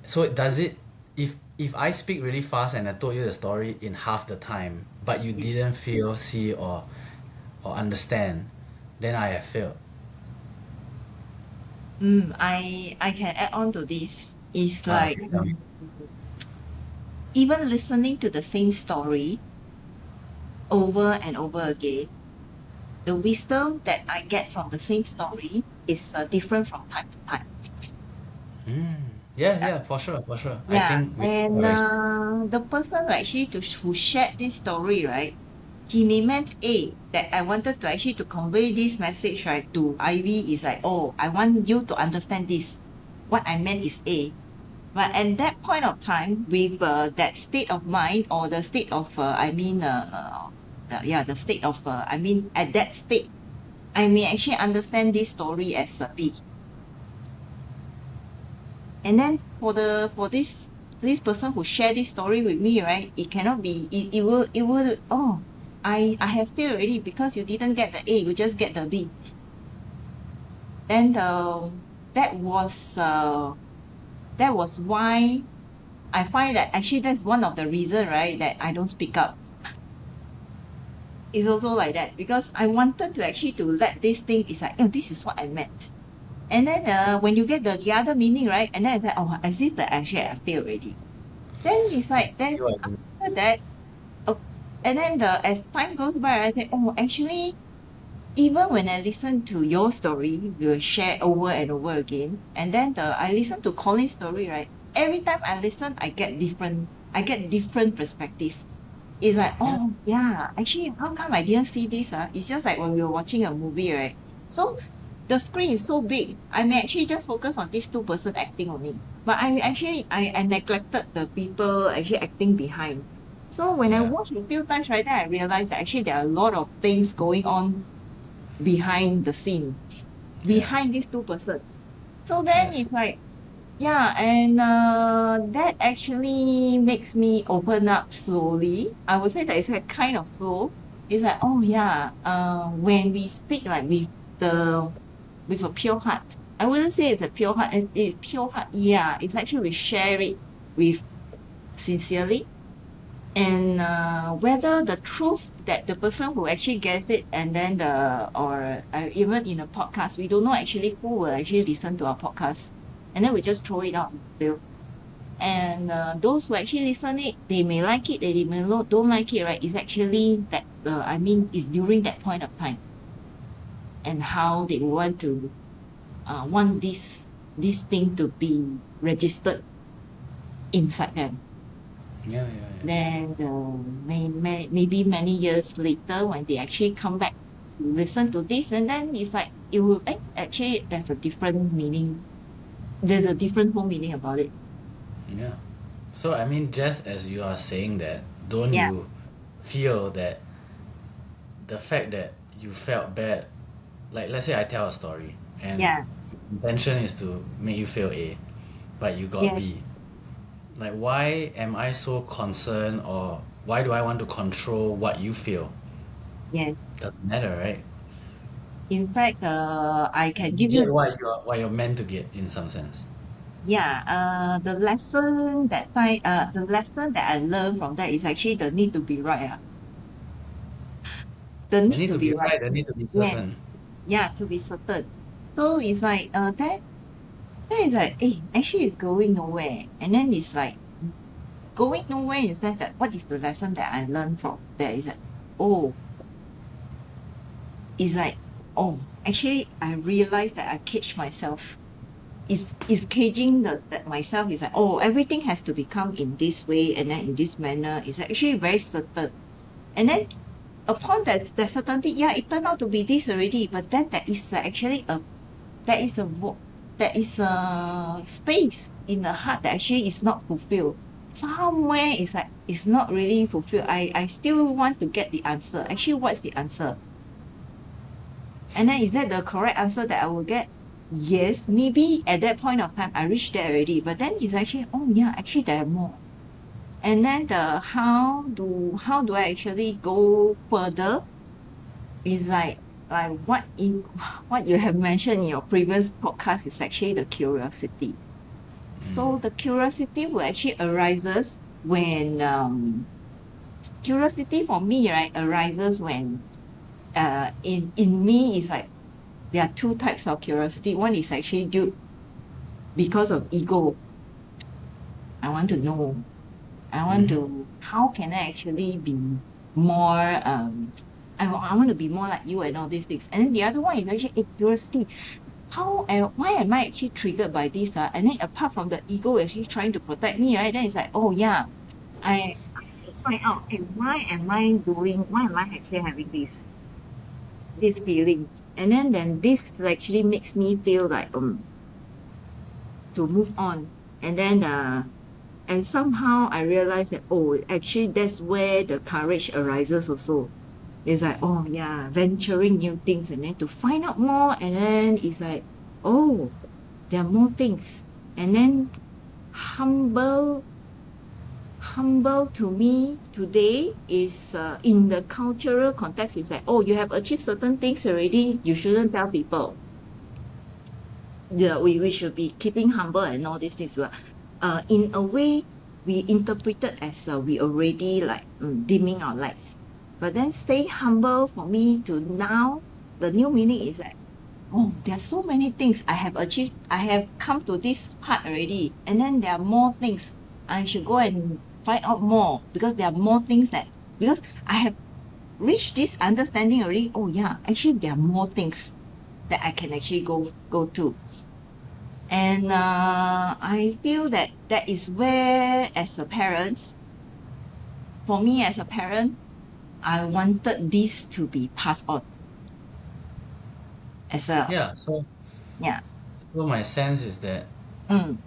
[SPEAKER 1] so does it if I speak really fast and I told you the story in half the time, but you
[SPEAKER 2] yeah.
[SPEAKER 1] didn't feel, see or understand, then I have failed.
[SPEAKER 2] I can add on to this. It's like
[SPEAKER 1] Okay, tell me.
[SPEAKER 2] even listening to the same story over and over again, the wisdom that I get from the same story is different from time to time.
[SPEAKER 1] Mm. Yeah, yeah, for sure, for sure. I
[SPEAKER 2] Yeah,
[SPEAKER 1] think we
[SPEAKER 2] and
[SPEAKER 1] have
[SPEAKER 2] the person who shared this story, right? He may meant A that I wanted to actually to convey this message right to Ivy is like, oh, I want you to understand this. What I meant is A. But at that point of time, with that state of mind or the state of the state of at that state, I may actually understand this story as a B. And then for this person who share this story with me, right? It cannot be it will oh I have failed already because you didn't get the A, you just get the B. Then that was uh that was why I find that actually that's one of the reason, right, that I don't speak up. It's also like that because I wanted to actually to let this thing is like, oh, this is what I meant. And then when you get the other meaning, right? And then it's like, oh, as if that actually I failed already. Then it's
[SPEAKER 1] I
[SPEAKER 2] like then
[SPEAKER 1] see what you mean.
[SPEAKER 2] after that, oh, and then as time goes by, I say, oh, actually, even when I listen to your story, you share over and over again, and then I listen to Colin's story, right? Every time I listen, I get different perspective. It's like,
[SPEAKER 1] Yeah.
[SPEAKER 2] oh yeah, actually, how come I didn't see this? It's just like when we were watching a movie, right? So the screen is so big. I may actually just focus on these two person acting only. But I neglected the people actually acting behind. So when I
[SPEAKER 1] Yeah.
[SPEAKER 2] watched a few times, right, then I realized that actually there are a lot of things going on behind the scene,
[SPEAKER 1] Yeah.
[SPEAKER 2] behind these two person. So then
[SPEAKER 1] Yes.
[SPEAKER 2] it's like, yeah, and that actually makes me open up slowly. I would say that it's like kind of slow. It's like, oh yeah, when we speak like the with a pure heart. I wouldn't say it's a pure heart. It's pure heart. Yeah, it's actually we share it with sincerely, and whether the truth that the person who actually gets it, and then or even in a podcast, we don't know actually who will actually listen to our podcast, and then we just throw it out in the field. And those who actually listen it, they may like it, they may not, don't like it, right? It's actually that I mean, it's during that point of time and how they want to want this thing to be registered inside them.
[SPEAKER 1] Yeah, yeah, yeah.
[SPEAKER 2] Then maybe many years later, when they actually come back to listen to this, and then it's like it will actually there's a different meaning. There's a different whole meaning about it.
[SPEAKER 1] Yeah. So I mean, just as you are saying that, don't
[SPEAKER 2] Yeah,
[SPEAKER 1] you feel that the fact that you felt bad, like let's say I tell a story and
[SPEAKER 2] yeah,
[SPEAKER 1] intention is to make you feel A, but you got
[SPEAKER 2] yes,
[SPEAKER 1] B. Like why am I so concerned, or why do I want to control what you feel?
[SPEAKER 2] yes.
[SPEAKER 1] Doesn't matter, right?
[SPEAKER 2] In fact, I can
[SPEAKER 1] You
[SPEAKER 2] give
[SPEAKER 1] get
[SPEAKER 2] you,
[SPEAKER 1] what you're meant to get in some sense.
[SPEAKER 2] yeah, the lesson that I learned from that is actually the need to be right. The
[SPEAKER 1] They
[SPEAKER 2] need
[SPEAKER 1] need
[SPEAKER 2] to
[SPEAKER 1] to
[SPEAKER 2] be
[SPEAKER 1] be
[SPEAKER 2] right.
[SPEAKER 1] right, they need to be
[SPEAKER 2] Yeah,
[SPEAKER 1] certain.
[SPEAKER 2] yeah, to be certain. So it's like that is like, actually it's going nowhere. And then it's like going nowhere in the sense that what is the lesson that I learned from there is that, oh, it's like, oh, actually I realized that I caged myself. Is caging that myself is like, oh, everything has to become in this way and then in this manner is actually very certain. And then upon that certainty, yeah, it turned out to be this already, but then there is actually there is a there is a space in the heart that actually is not fulfilled. Somewhere is like it's not really fulfilled. I still want to get the answer. Actually, what's the answer? And then is that the correct answer that I will get? Yes, maybe at that point of time I reached there already. But then it's actually, oh yeah, actually there are more. And then the how do I actually go further is like what you have mentioned in your previous podcast is actually the curiosity.
[SPEAKER 1] Mm.
[SPEAKER 2] So the curiosity will actually arises when curiosity for me, right, arises when in me is like there are two types of curiosity. One is actually due because of ego. I want to know. I want
[SPEAKER 1] Mm-hmm.
[SPEAKER 2] to how can I actually be more I want to be more like you and all these things. And then the other one is actually curiosity. Why am I actually triggered by this? And then apart from the ego actually trying to protect me, right? Then it's like, oh yeah, I find out, and why am I actually having this feeling? And then this actually makes me feel like to move on. And then and somehow I realized that oh actually that's where the courage arises also. It's like, oh yeah, venturing new things and then to find out more and then it's like, oh, there are more things. And then humble humble to me today is in the cultural context is like, oh, you have achieved certain things already, you shouldn't tell people. Yeah, we should be keeping humble and all these things. Well, in a way, we interpret it as we already like dimming our lights. But then stay humble for me to now, the new meaning is like, oh, there are so many things I have achieved. I have come to this part already. And then there are more things. I should go and find out more because there are more things because I have reached this understanding already. Oh yeah, actually there are more things that I can actually go to. And I feel that that is where, as a parent, for me as a parent, I wanted this to be passed on. as well.
[SPEAKER 1] Yeah. So
[SPEAKER 2] Yeah.
[SPEAKER 1] my sense is that
[SPEAKER 2] Mm,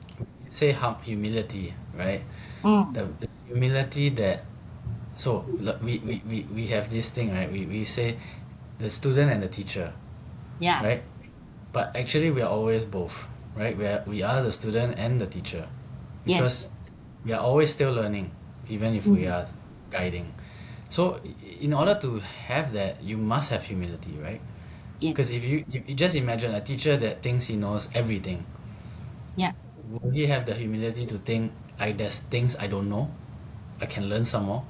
[SPEAKER 1] say humility, right?
[SPEAKER 2] mm,
[SPEAKER 1] The humility that so we have this thing, right? We say the student and the teacher,
[SPEAKER 2] yeah.
[SPEAKER 1] right? But actually we are always both, right? We are the student and the teacher
[SPEAKER 2] Yes.
[SPEAKER 1] because we are always still learning, even if we
[SPEAKER 2] Mm,
[SPEAKER 1] are guiding. So in order to have that, you must have humility, right?
[SPEAKER 2] yes.
[SPEAKER 1] Because if you just imagine a teacher that thinks he knows everything,
[SPEAKER 2] Yeah.
[SPEAKER 1] will he have the humility to think there's things I don't know, I can learn some more?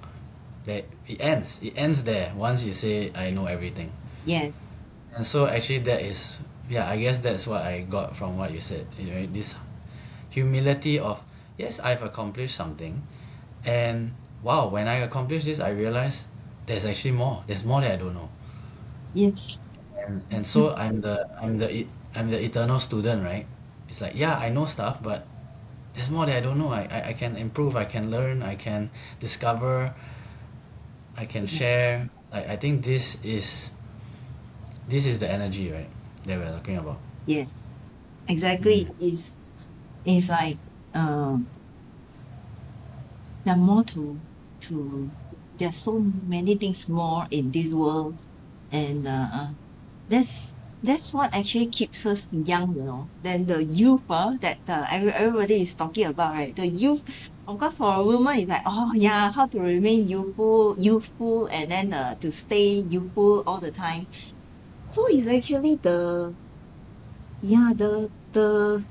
[SPEAKER 1] That it ends there once you say I know everything.
[SPEAKER 2] Yes.
[SPEAKER 1] And so actually that is, yeah, I guess that's what I got from what you said, right? This humility of, yes, I've accomplished something, and wow, when I accomplish this I realize there's more that I don't know.
[SPEAKER 2] Yes.
[SPEAKER 1] And so I'm the eternal student, right? It's like, yeah, I know stuff, but there's more that I don't know. I can improve, I can learn, I can discover, I can share. I think this is the energy, right, that we're talking about.
[SPEAKER 2] Yes.
[SPEAKER 1] Mm.
[SPEAKER 2] Exactly. It's like um there are more to there's so many things more in this world, and that's what actually keeps us young, than the youth, that everybody is talking about, right? The youth, of course, for a woman, it's like, oh yeah, how to remain youthful, and then to stay youthful all the time. So it's actually yeah, the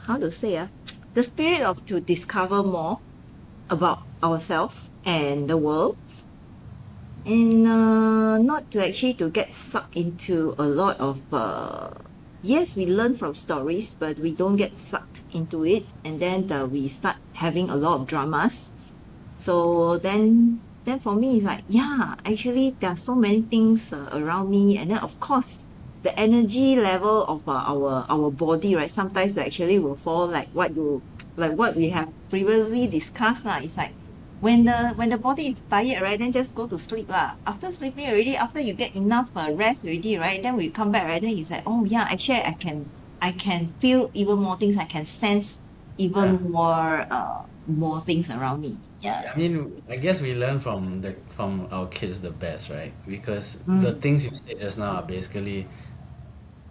[SPEAKER 2] how to say, the spirit of to discover more about ourselves and the world, and not to actually to get sucked into a lot of yes, we learn from stories, but we don't get sucked into it, and then we start having a lot of dramas. So then for me, it's like, yeah, actually there are so many things around me, and then of course the energy level of our body, right? Sometimes actually will fall, like what you like what we have previously discussed lah. It's like when the body is tired, right? Then just go to sleep lah. After sleeping already, after you get enough rest already, right? Then we come back, right? Then it's like, oh yeah, actually I can feel even more things. I can sense
[SPEAKER 1] Yeah.
[SPEAKER 2] even more things around me. Yeah.
[SPEAKER 1] I mean, I guess we learn from our kids the best, right? Because the
[SPEAKER 2] Mm.
[SPEAKER 1] things you said just now are basically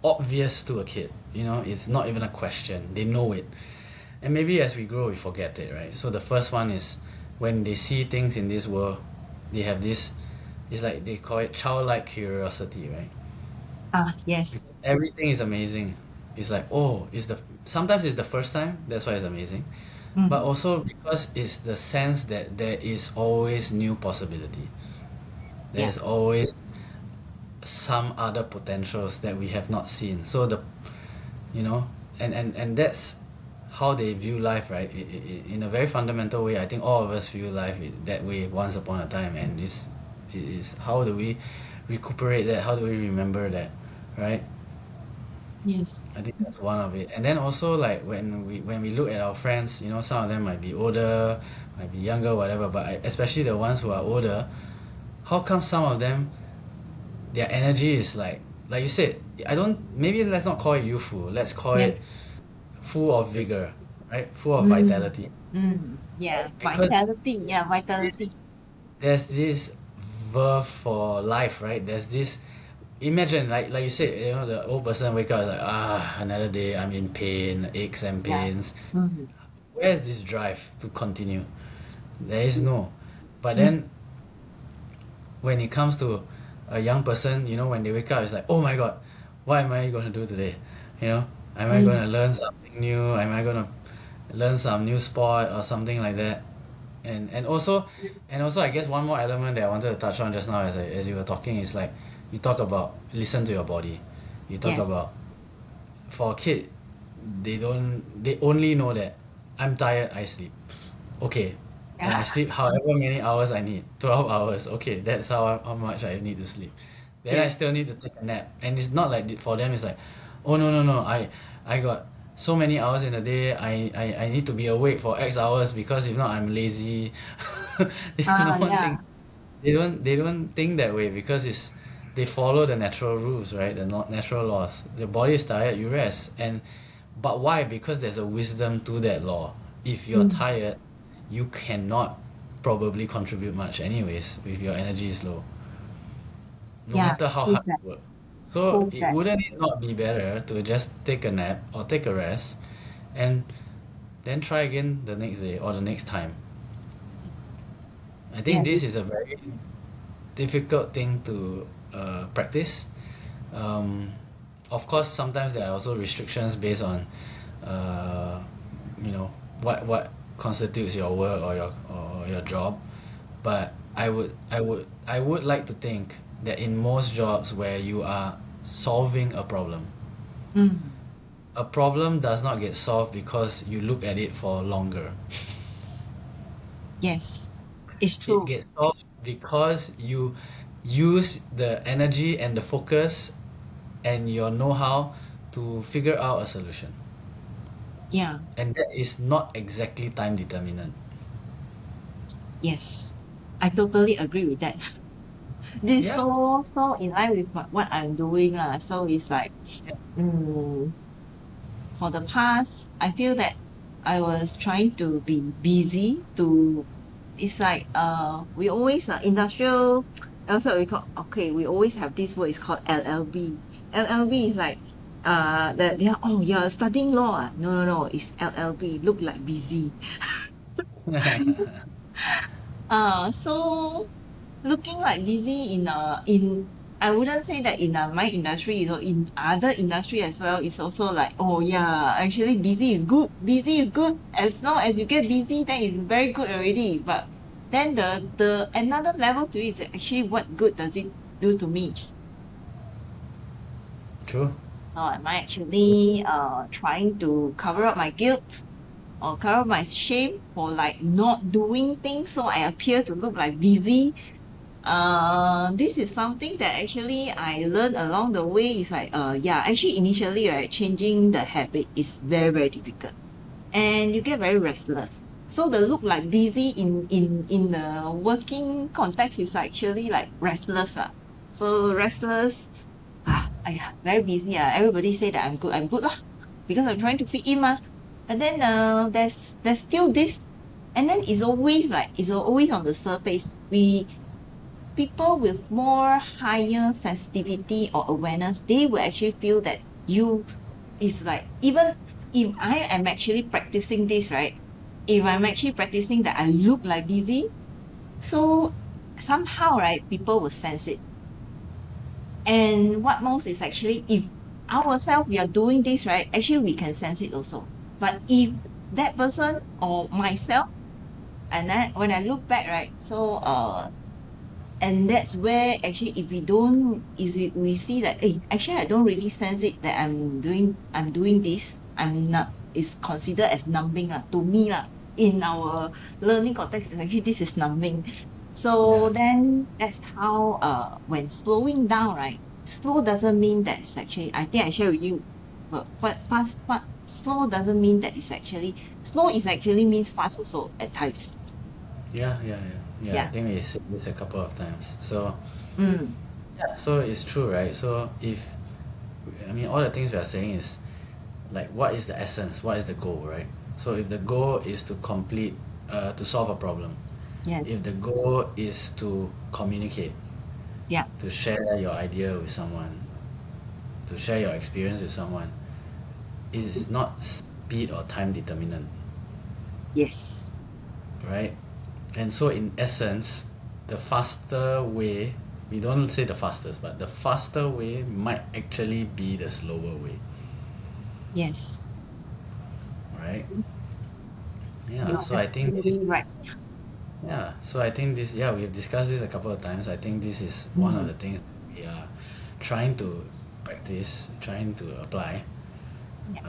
[SPEAKER 1] obvious to a kid. It's not even a question. They know it. And maybe as we grow, we forget it, right? So the first one is when they see things in this world, they have this, it's like they call it childlike curiosity, right?
[SPEAKER 2] Yes.
[SPEAKER 1] Because everything is amazing. It's like, oh, sometimes it's the first time, that's why it's amazing. But
[SPEAKER 2] Mm.
[SPEAKER 1] also because it's the sense that there is always new possibility.
[SPEAKER 2] Yeah.
[SPEAKER 1] There's always some other potentials that we have not seen. So you know, and that's how they view life, right? In a very fundamental way, I think all of us view life that way once upon a time, and is how do we recuperate that? How do we remember that, right?
[SPEAKER 2] Yes.
[SPEAKER 1] I think that's one of it. And then also like when we look at our friends, some of them might be older, might be younger, whatever. But especially the ones who are older, how come some of them their energy is like you said? I don't. Maybe let's not call it youthful. Let's call
[SPEAKER 2] Yeah.
[SPEAKER 1] it full of vigor, right? Full of
[SPEAKER 2] Mm.
[SPEAKER 1] vitality,
[SPEAKER 2] Yeah.
[SPEAKER 1] right? Because
[SPEAKER 2] Vitality. Yeah. Vitality.
[SPEAKER 1] there's this verve for life, right? There's this. Imagine, like you said, the old person wake up is like, another day, I'm in pain, aches and
[SPEAKER 2] Yeah.
[SPEAKER 1] pains.
[SPEAKER 2] Mm.
[SPEAKER 1] Where's this drive to continue? There is no. But
[SPEAKER 2] Mm.
[SPEAKER 1] then when it comes to a young person, when they wake up, it's like, oh my god, what am I going to do today? You know, am I going
[SPEAKER 2] Mm.
[SPEAKER 1] to learn something new? Am I going to learn some new sport or something like that? And also, I guess one more element that I wanted to touch on just now as you were talking is like, you talk about listen to your body. You talk
[SPEAKER 2] Yeah.
[SPEAKER 1] about for a kid, they only know that I'm tired, I sleep. Okay. And I
[SPEAKER 2] Yeah.
[SPEAKER 1] sleep however many hours I need. 12 hours. Okay, that's how much I need to sleep. Then I
[SPEAKER 2] Yeah.
[SPEAKER 1] still need to take a nap. And it's not like for them it's like, oh no no no, I got so many hours in a day. I need to be awake for X hours because if not I'm lazy. They don't
[SPEAKER 2] Yeah.
[SPEAKER 1] think they don't think that way because it's they follow the natural rules, right? The natural laws. The body is tired, you rest. And but why? Because there's a wisdom to that law. If you're
[SPEAKER 2] Mm.
[SPEAKER 1] tired, you cannot probably contribute much anyways if your energy is low, no
[SPEAKER 2] Yeah,
[SPEAKER 1] matter how
[SPEAKER 2] true
[SPEAKER 1] hard
[SPEAKER 2] that.
[SPEAKER 1] you work. So
[SPEAKER 2] True
[SPEAKER 1] it
[SPEAKER 2] that.
[SPEAKER 1] wouldn't it not be better to just take a nap or take a rest and then try again the next day or the next time? I think
[SPEAKER 2] Yes.
[SPEAKER 1] this is a very difficult thing to practice. Um, of course, sometimes there are also restrictions based on, uh, you know, what constitutes your work or your job. But I would like to think that in most jobs where you are solving
[SPEAKER 2] Mm.
[SPEAKER 1] a problem does not get solved because you look at it for longer.
[SPEAKER 2] Yes, it's
[SPEAKER 1] It
[SPEAKER 2] true.
[SPEAKER 1] gets solved because you use the energy and the focus and your know-how to figure out a solution.
[SPEAKER 2] Yeah.
[SPEAKER 1] And that is not exactly time determinant.
[SPEAKER 2] Yes. I totally agree with that. This
[SPEAKER 1] Yeah.
[SPEAKER 2] so in line with what I'm doing lah. So it's like, mm, for the past, I feel that I was trying to be busy to. It's like we always industrial. Also we call okay. We always have this word. It's called LLB. LLB is like that they are, oh, you're studying law. No, no, no. It's LLB. Look like busy. So looking like busy in I wouldn't say that in my industry, in other industry as well, it's also like, oh yeah, actually busy is good. Busy is good. As long as you get busy, then it's very good already. But then the another level to it is actually what good does it do to me?
[SPEAKER 1] True.
[SPEAKER 2] Am I actually trying to cover up my guilt or cover up my shame for like not doing things so I appear to look like busy? This is something that actually I learned along the way. Is like, yeah, actually initially, right, changing the habit is very, very difficult, and you get very restless. So the look like busy in the working context is actually like restless, ah. So restless, very busy, ah. Everybody say that I'm good lah, because I'm trying to fit in, mah. And then there's still this, and then it's always on the surface. People with more higher sensitivity or awareness, they will actually feel that you is like, even if I am actually practicing this, right? If I'm actually practicing that I look like busy, so somehow, right, people will sense it. And what most is actually, if ourselves we are doing this, right, actually we can sense it also. But if that person or myself, and then when I look back, right, so and that's where actually if we don't is we see that, hey, actually I don't really sense it that I'm doing this. I'm not, is considered as numbing to me in our learning context, and actually this is numbing. So
[SPEAKER 1] Yeah.
[SPEAKER 2] then that's how when slowing down, right, slow doesn't mean that it's actually, I think I share with you, but fast, slow doesn't mean that it's actually slow, is actually means fast also at times.
[SPEAKER 1] Yeah, yeah, yeah. Yeah, I
[SPEAKER 2] Yeah.
[SPEAKER 1] think we said this a couple of times. So,
[SPEAKER 2] Mm.
[SPEAKER 1] yeah, so it's true, right? So if I mean all the things we are saying is like what is the essence? What is the goal, right? So if the goal is to to solve a problem,
[SPEAKER 2] Yes.
[SPEAKER 1] if the goal is to communicate,
[SPEAKER 2] Yeah.
[SPEAKER 1] to share your idea with someone, to share your experience with someone, it is not speed or time determinant,
[SPEAKER 2] Yes.
[SPEAKER 1] right? And so in essence, the faster way, we don't say the fastest, but the faster way might actually be the slower way,
[SPEAKER 2] Yes.
[SPEAKER 1] right? Yeah,
[SPEAKER 2] You're
[SPEAKER 1] so I think this,
[SPEAKER 2] absolutely right.
[SPEAKER 1] yeah, so I think this, yeah, we've discussed this a couple of times. I think this is one of
[SPEAKER 2] Mm.
[SPEAKER 1] the things we are trying to practice, trying to apply.
[SPEAKER 2] Yeah.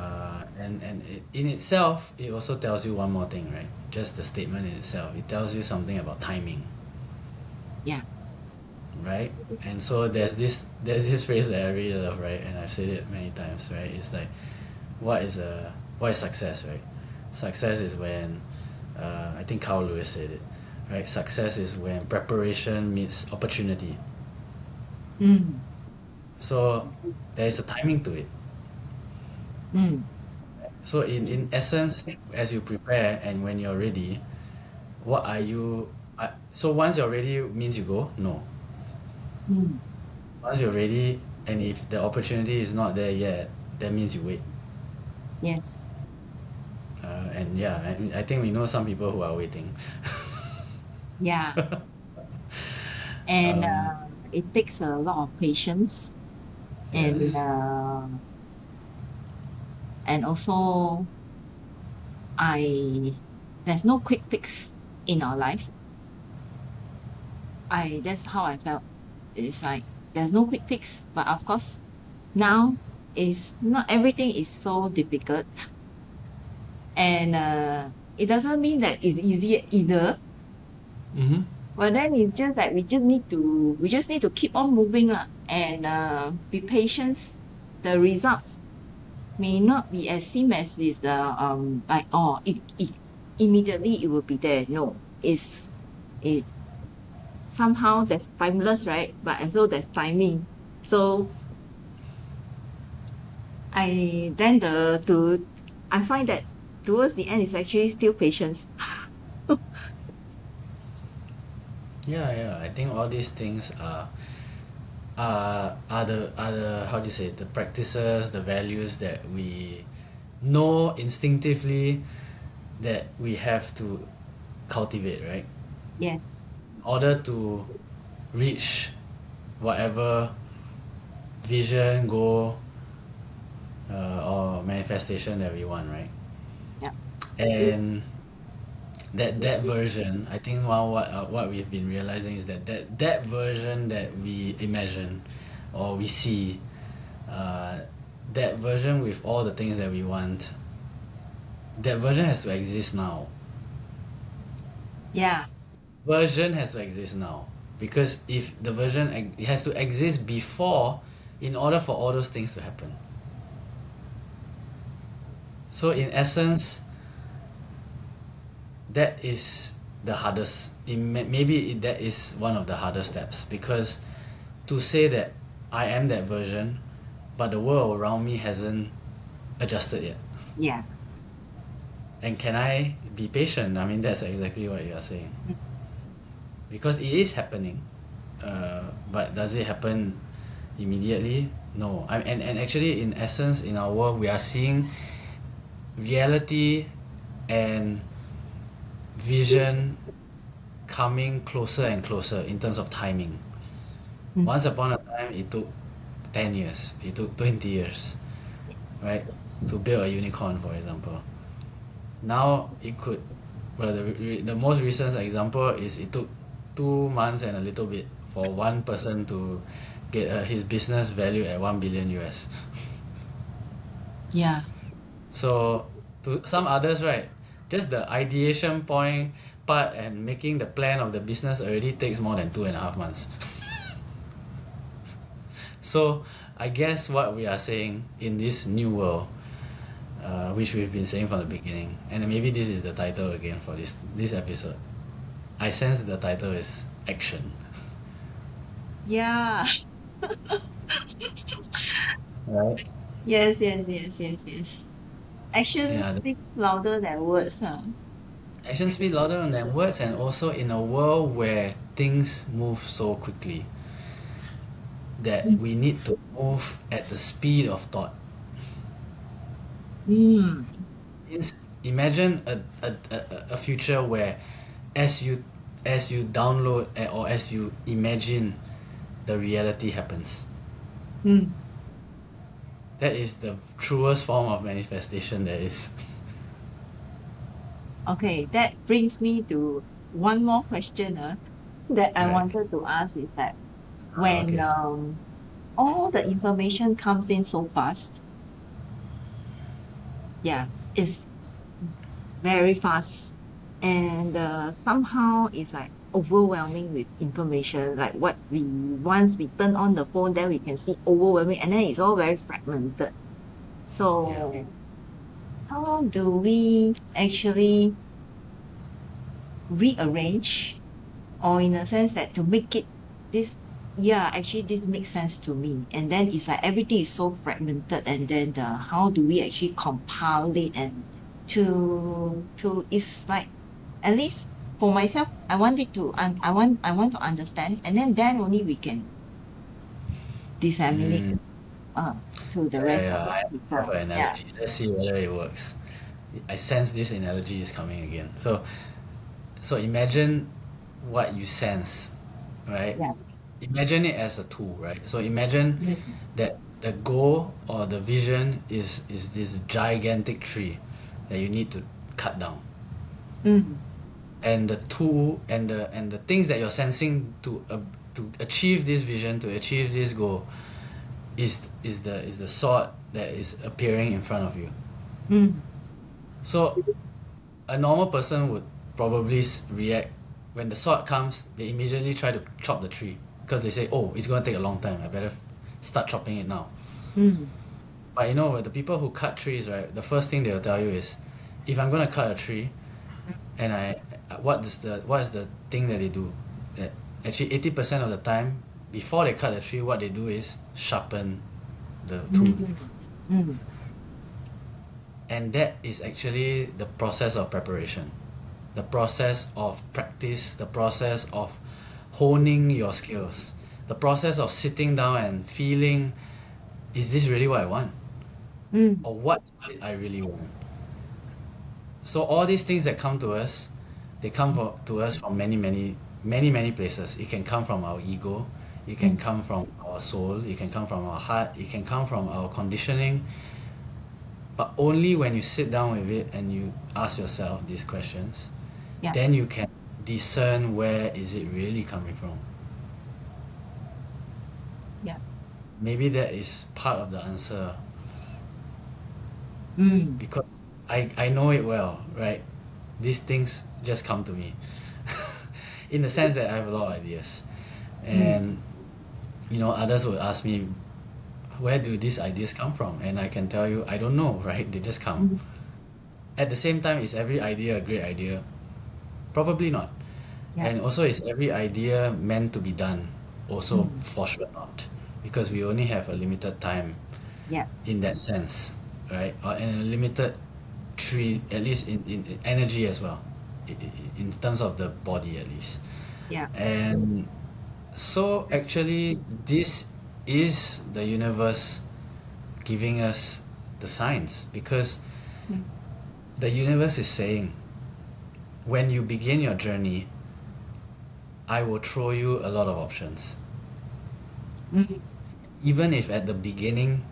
[SPEAKER 1] And in itself, it also tells you one more thing, right? Just the statement in itself, it tells you something about timing,
[SPEAKER 2] Yeah.
[SPEAKER 1] right? And so there's this phrase that I really love, right? And I've said it many times, right? It's like, what is success, right? Success is when, I think Carl Lewis said it, right? Success is when preparation meets opportunity.
[SPEAKER 2] Mm.
[SPEAKER 1] So there is a timing to it.
[SPEAKER 2] Mm.
[SPEAKER 1] So in essence, as you prepare and when you're ready, what are you? So once you're ready means you go? No.
[SPEAKER 2] Mm.
[SPEAKER 1] Once you're ready, and if the opportunity is not there yet, that means you wait.
[SPEAKER 2] Yes.
[SPEAKER 1] And yeah, I think we know some people who are waiting.
[SPEAKER 2] Yeah. And
[SPEAKER 1] um,
[SPEAKER 2] it takes a lot of patience and
[SPEAKER 1] yes.
[SPEAKER 2] also I there's no quick fix in our life. That's how I felt. It's like there's no quick fix, but of course now is not everything is so difficult, and it doesn't mean that it's easy either.
[SPEAKER 1] Mm-hmm.
[SPEAKER 2] But then it's just that we just need to keep on moving lah, and be patient. The results may not be as same as is the like oh it immediately it will be there. No, it somehow there's timeless, right? But also there's timing. So I find that towards the end it's actually still patience.
[SPEAKER 1] Yeah, yeah. I think all these things are the how do you say the practices, the values that we know instinctively that we have to cultivate, right?
[SPEAKER 2] Yeah,
[SPEAKER 1] In order to reach whatever vision, goal, or manifestation that we want, right?
[SPEAKER 2] yeah.
[SPEAKER 1] And that version, I think what we've been realizing is that version that we imagine or we see, uh, that version with all the things that we want, that version has to exist now.
[SPEAKER 2] Yeah,
[SPEAKER 1] Version has to exist now because if the version it has to exist before, in order for all those things to happen. So in essence, that is the hardest. That is one of the hardest steps because to say that I am that version, but the world around me hasn't adjusted yet.
[SPEAKER 2] yeah.
[SPEAKER 1] And can I be patient? I mean, that's exactly what you are saying.
[SPEAKER 2] Mm.
[SPEAKER 1] Because it is happening, but does it happen immediately? No. And actually, in essence, in our world, we are seeing reality and vision coming closer and closer in terms of timing.
[SPEAKER 2] Mm.
[SPEAKER 1] Once upon a time, it took 10 years, it took 20 years, right? To build a unicorn, for example. Now, well, the most recent example is it took 2 months and a little bit for one person to get his business valued at 1 billion US.
[SPEAKER 2] Yeah.
[SPEAKER 1] So, to some others, right, just the ideation point part and making the plan of the business already takes more than 2.5 months. So I guess what we are saying in this new world, which we've been saying from the beginning, and maybe this is the title again for this episode. I sense the title is action.
[SPEAKER 2] Yeah.
[SPEAKER 1] Right?
[SPEAKER 2] Yes, yes, yes, yes, yes. Actions
[SPEAKER 1] Yeah, the
[SPEAKER 2] speak louder than words, huh?
[SPEAKER 1] action speak louder than words, and also in a world where things move so quickly that
[SPEAKER 2] Mm.
[SPEAKER 1] we need to move at the speed of thought.
[SPEAKER 2] Mm.
[SPEAKER 1] Means imagine a future where as you as you download or as you imagine the reality happens.
[SPEAKER 2] Mm.
[SPEAKER 1] That is the truest form of manifestation there is.
[SPEAKER 2] Okay, that brings me to one more question that I
[SPEAKER 1] Right.
[SPEAKER 2] wanted to ask is that when
[SPEAKER 1] Okay.
[SPEAKER 2] all the information comes in so fast, yeah, it's very fast, and somehow it's like overwhelming with information. Like what we once we turn on the phone, then we can see overwhelming, and then it's all very fragmented.
[SPEAKER 1] Yeah.
[SPEAKER 2] So how do we actually rearrange, or in a sense that to make it this? yeah, actually this makes sense to me. And then it's like everything is so fragmented, and then how do we actually compile it and it's like, at least for myself, I want it to I want to understand, and then only we can disseminate
[SPEAKER 1] Mm,
[SPEAKER 2] uh to the
[SPEAKER 1] yeah,
[SPEAKER 2] rest of
[SPEAKER 1] yeah.
[SPEAKER 2] the
[SPEAKER 1] I have
[SPEAKER 2] people.
[SPEAKER 1] an
[SPEAKER 2] Yeah,
[SPEAKER 1] analogy. Let's see whether it works. I sense this analogy is coming again. So imagine what you sense, right?
[SPEAKER 2] yeah.
[SPEAKER 1] Imagine it as a tool, right? So imagine
[SPEAKER 2] Mm,
[SPEAKER 1] that the goal or the vision is this gigantic tree that you need to cut down,
[SPEAKER 2] mm,
[SPEAKER 1] and the tool and the things that you're sensing to achieve this vision, to achieve this goal, is the sword that is appearing in front of you.
[SPEAKER 2] mm,
[SPEAKER 1] So a normal person would probably react when the sword comes. They immediately try to chop the tree because they say, "Oh, it's gonna take a long time. I better start chopping it now."
[SPEAKER 2] mm,
[SPEAKER 1] But the people who cut trees, right? The first thing they'll tell you is, if I'm gonna cut a tree, and what is the thing that they do? That actually 80% of the time, before they cut the tree, what they do is sharpen the tool,
[SPEAKER 2] mm, mm,
[SPEAKER 1] and that is actually the process of preparation, the process of practice, the process of honing your skills, the process of sitting down and feeling, is this really what I want,
[SPEAKER 2] mm,
[SPEAKER 1] or what is it I really want? So all these things that come to us, they come to us from many places. It can come from our ego, it can
[SPEAKER 2] mm.
[SPEAKER 1] come from our soul, it can come from our heart, it can come from our conditioning. But only when you sit down with it and you ask yourself these questions,
[SPEAKER 2] Yeah,
[SPEAKER 1] then you can discern where is it really coming from.
[SPEAKER 2] yeah.
[SPEAKER 1] Maybe that is part of the answer,
[SPEAKER 2] Mm,
[SPEAKER 1] because I know it well, right? These things just come to me. In the sense that I have a lot of ideas.
[SPEAKER 2] mm,
[SPEAKER 1] And others would ask me, where do these ideas come from? And I can tell you, I don't know, right? They just come.
[SPEAKER 2] mm.
[SPEAKER 1] At the same time, is every idea a great idea? Probably not.
[SPEAKER 2] Yeah.
[SPEAKER 1] And also, is every idea meant to be done? Also,
[SPEAKER 2] Mm,
[SPEAKER 1] for sure not. Because we only have a limited time
[SPEAKER 2] yeah.
[SPEAKER 1] in that sense, right? And a limited tree, at least in energy as well, in terms of the body at least.
[SPEAKER 2] Yeah.
[SPEAKER 1] And so actually, this is the universe giving us the signs, because
[SPEAKER 2] Mm,
[SPEAKER 1] the universe is saying, when you begin your journey, I will throw you a lot of options.
[SPEAKER 2] mm,
[SPEAKER 1] Even if at the beginning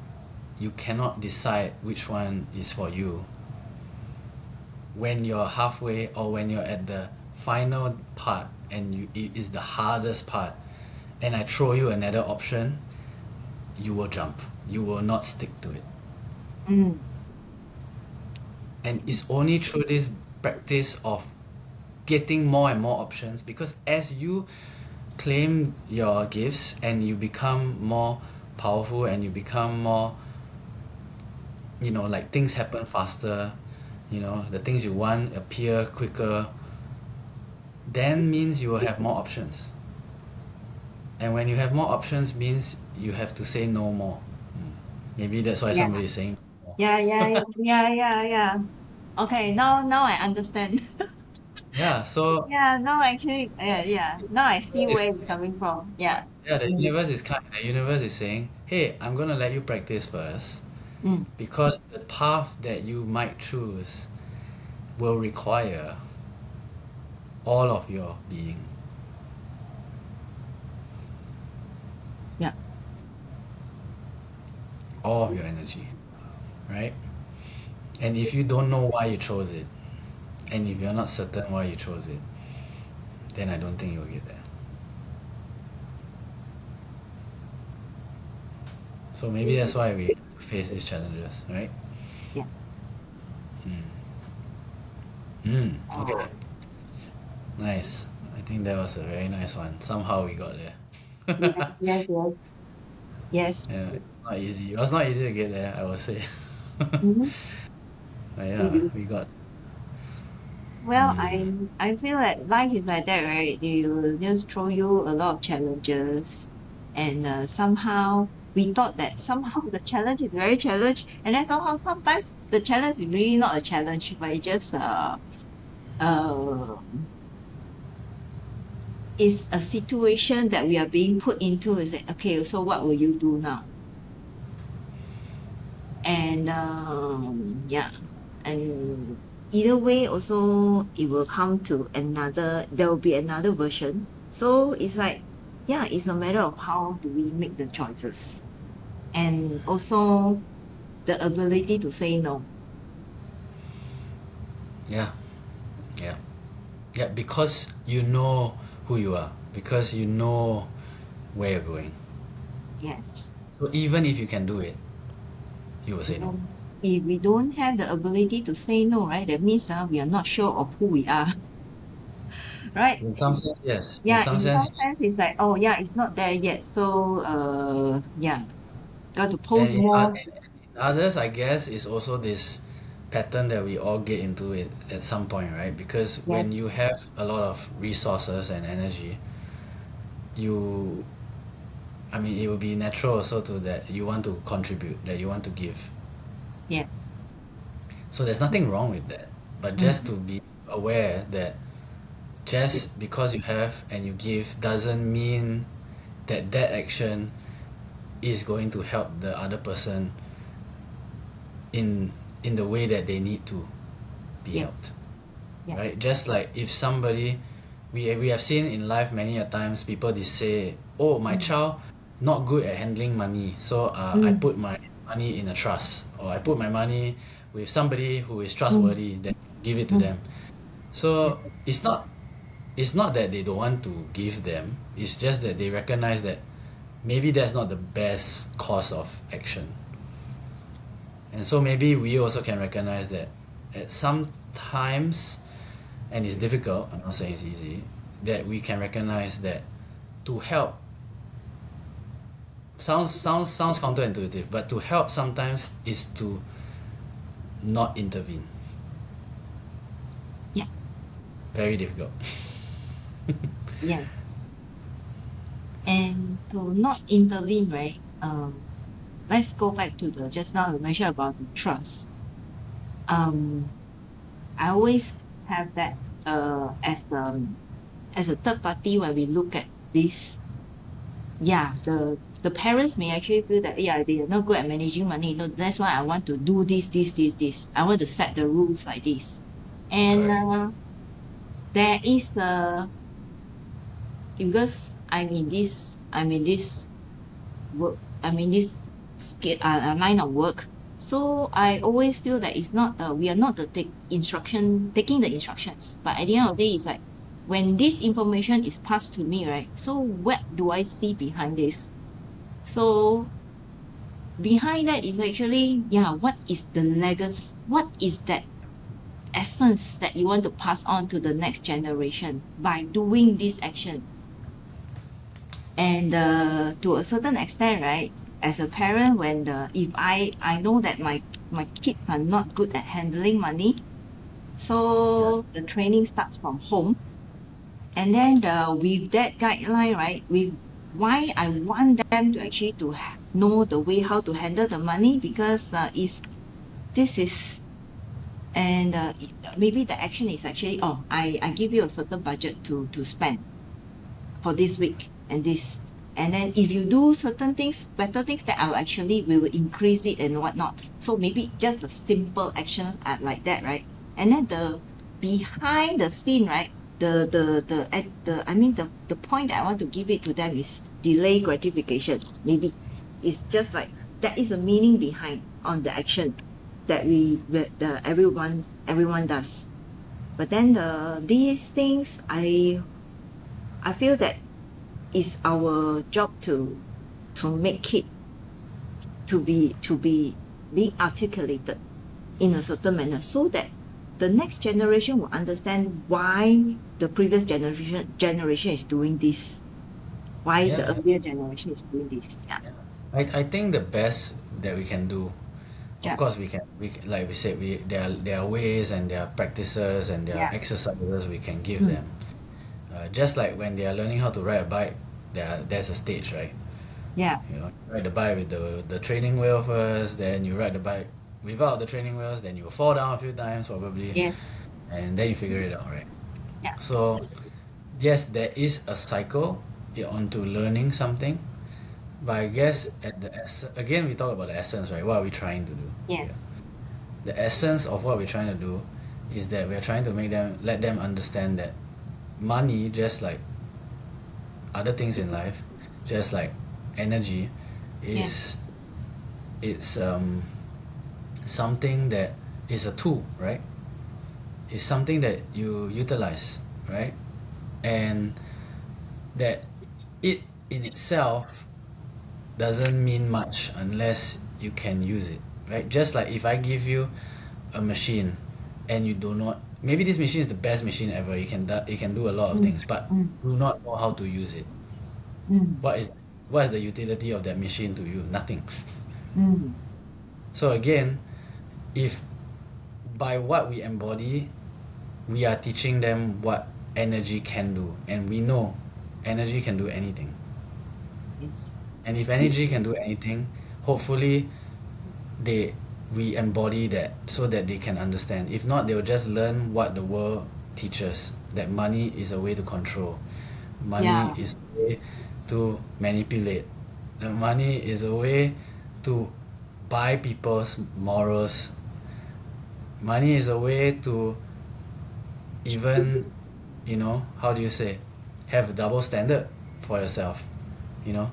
[SPEAKER 1] you cannot decide which one is for you, when you're halfway or when you're at the final part and it is the hardest part, and I throw you another option, you will jump. You will not stick to it.
[SPEAKER 2] mm,
[SPEAKER 1] And it's only through this practice of getting more and more options, because as you claim your gifts and you become more powerful and you become more, like things happen faster, the things you want appear quicker, then means you will have more options. And when you have more options means you have to say no more. Maybe that's why
[SPEAKER 2] yeah.
[SPEAKER 1] somebody is saying no more.
[SPEAKER 2] Yeah, yeah, yeah, yeah, yeah, yeah. Okay, now I understand.
[SPEAKER 1] Yeah, so
[SPEAKER 2] Yeah, now actually, yeah, yeah. Now I see
[SPEAKER 1] it's,
[SPEAKER 2] where it's coming from. Yeah.
[SPEAKER 1] yeah, the
[SPEAKER 2] Mm,
[SPEAKER 1] universe is kind. The universe is saying, hey, I'm gonna let you practice first,
[SPEAKER 2] mm,
[SPEAKER 1] because the path that you might choose will require all of your being,
[SPEAKER 2] yeah.
[SPEAKER 1] all of your energy, right? And if you don't know why you chose it, and if you're not certain why you chose it, then I don't think you'll get there. So maybe that's why we have to face these challenges, right?
[SPEAKER 2] Yeah.
[SPEAKER 1] Okay,
[SPEAKER 2] Oh,
[SPEAKER 1] nice. I think that was a very nice one. Somehow we got
[SPEAKER 2] yes,
[SPEAKER 1] there.
[SPEAKER 2] yes, yes. Yes.
[SPEAKER 1] Yeah, not easy. It was not easy to get there, I would say.
[SPEAKER 2] Mm-hmm.
[SPEAKER 1] But yeah,
[SPEAKER 2] Mm-hmm.
[SPEAKER 1] we got.
[SPEAKER 2] Well,
[SPEAKER 1] Mm,
[SPEAKER 2] I feel like life is like that, right? They will just throw you a lot of challenges. And somehow we thought that somehow the challenge is very challenge, and then somehow sometimes the challenge is really not a challenge, but it just uh is a situation that we are being put into. Is like, okay, so what will you do now? And yeah, and either way also it will come to another, there will be another version. So it's like, yeah, it's a matter of how do we make the choices, and also the ability to say no.
[SPEAKER 1] Yeah, yeah, yeah. Because you know who you are, because you know where you're going.
[SPEAKER 2] Yes.
[SPEAKER 1] So even if you can do it, you will say no.
[SPEAKER 2] And if we don't have the ability to say no, right, that means we are not sure of who we are, right?
[SPEAKER 1] In some sense, yes. In
[SPEAKER 2] Yeah,
[SPEAKER 1] some
[SPEAKER 2] in
[SPEAKER 1] sense,
[SPEAKER 2] some sense, it's like, oh yeah, it's not there yet. So yeah, got to
[SPEAKER 1] and
[SPEAKER 2] post more.
[SPEAKER 1] in others, I guess, is also this pattern that we all get into it at some point, right? Because
[SPEAKER 2] Yes,
[SPEAKER 1] when you have a lot of resources and energy, you, I mean, it will be natural also to that you want to contribute, that you want to give.
[SPEAKER 2] yeah.
[SPEAKER 1] So there's nothing wrong with that. But just to
[SPEAKER 2] Mm-hmm.
[SPEAKER 1] be aware that just because you have and you give doesn't mean that that action is going to help the other person in in the way that they need to be
[SPEAKER 2] Yeah,
[SPEAKER 1] helped,
[SPEAKER 2] yeah.
[SPEAKER 1] right? Just like if somebody, we have seen in life many a times people they say, oh, my
[SPEAKER 2] Mm,
[SPEAKER 1] child not good at handling money, so I
[SPEAKER 2] mm,
[SPEAKER 1] put my money in a trust, or I put my money with somebody who is
[SPEAKER 2] mm,
[SPEAKER 1] trustworthy, then give it to
[SPEAKER 2] mm.
[SPEAKER 1] them. So it's not that they don't want to give them, it's just that they recognize that maybe that's not the best course of action. And so maybe we also can recognize that at some times, and it's difficult, I'm not saying it's easy, that we can recognize that to help sounds counterintuitive, but to help sometimes is to not intervene.
[SPEAKER 2] Yeah,
[SPEAKER 1] Very difficult.
[SPEAKER 2] yeah. And to not intervene, right? Let's go back to the just now you mentioned about the trust. Um, I always have that as a third party when we look at this. Yeah, the parents may actually feel that, yeah, they are not good at managing money. No, that's why I want to do this. I want to set the rules like this. And
[SPEAKER 1] Correct.
[SPEAKER 2] there is because I'm in this work, I'm in this line of work. So I always feel that it's not we are not the taking the instructions, but at the end of the day, it's like when this information is passed to me, right? So what do I see behind this? So behind that is actually, yeah, what is the legacy? What is that essence that you want to pass on to the next generation by doing this action? And to a certain extent, right? As a parent, when if I know that my kids are not good at handling money,
[SPEAKER 1] Yeah.
[SPEAKER 2] so the training starts from home. And then with that guideline, right, with why I want them to actually to know the way how to handle the money, because is this is and maybe the action is actually, oh, I give you a certain budget to spend for this week and this. And then if you do certain things, better things, that I'll actually we will increase it and whatnot. So maybe just a simple action like that, right? And then the behind the scene, right? The at the I mean the point that I want to give it to them is delay gratification. Maybe it's just like that is a meaning behind on the action that the everyone does. But then these things I feel that it's our job to make it to be being articulated in a certain manner, so that the next generation will understand why the previous generation is doing this, why the
[SPEAKER 1] Yeah,
[SPEAKER 2] earlier generation is doing this. Yeah,
[SPEAKER 1] yeah. I think the best that we can do, of
[SPEAKER 2] yeah,
[SPEAKER 1] course like we said, there are ways and there are practices and there are
[SPEAKER 2] yeah,
[SPEAKER 1] exercises we can give
[SPEAKER 2] mm,
[SPEAKER 1] them. Just like when they are learning how to ride a bike, there's a stage, right?
[SPEAKER 2] Yeah.
[SPEAKER 1] You know, you ride the bike with the training wheel first, then you ride the bike without the training wheels, then you will fall down a few times probably,
[SPEAKER 2] Yes.
[SPEAKER 1] and then you figure it out, right?
[SPEAKER 2] Yeah.
[SPEAKER 1] So yes, there is a cycle onto learning something, but I guess at the again we talk about the essence, right? What are we trying to do
[SPEAKER 2] Yeah.
[SPEAKER 1] here? The essence of what we're trying to do is that we're trying to let them understand that money, just like other things in life, just like energy,
[SPEAKER 2] Yeah.
[SPEAKER 1] is it's something that is a tool, right? It's something that you utilize, right? And that it in itself doesn't mean much unless you can use it, right? Just like if I give you a machine and you do not, maybe this machine is the best machine ever, it can do a lot of
[SPEAKER 2] Mm.
[SPEAKER 1] things, but
[SPEAKER 2] Mm.
[SPEAKER 1] do not know how to use it.
[SPEAKER 2] Mm.
[SPEAKER 1] What is what is the utility of that machine to you? Nothing.
[SPEAKER 2] Mm.
[SPEAKER 1] So again, if by what we embody, we are teaching them what energy can do, and we know energy can do anything.
[SPEAKER 2] Yes.
[SPEAKER 1] And if energy can do anything, hopefully they we embody that so that they can understand. If not, they will just learn what the world teaches, that money is a way to control. Money
[SPEAKER 2] Yeah.
[SPEAKER 1] is a way to manipulate. And money is a way to buy people's morals. Money is a way to even, how do you say, have a double standard for yourself, you know?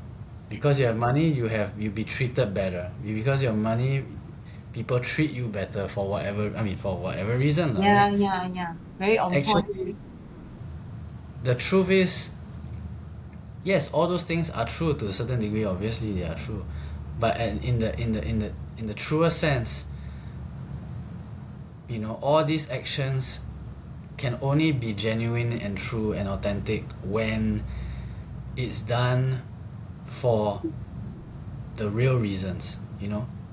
[SPEAKER 1] Because you have money, you be treated better. Because you have money, people treat you better for whatever reason, lah,
[SPEAKER 2] Yeah.
[SPEAKER 1] right?
[SPEAKER 2] Yeah. Yeah. Very on point.
[SPEAKER 1] Actually, the truth is, yes, all those things are true to a certain degree. Obviously, they are true, but in the truer sense, all these actions can only be genuine and true and authentic when it's done for the real reasons.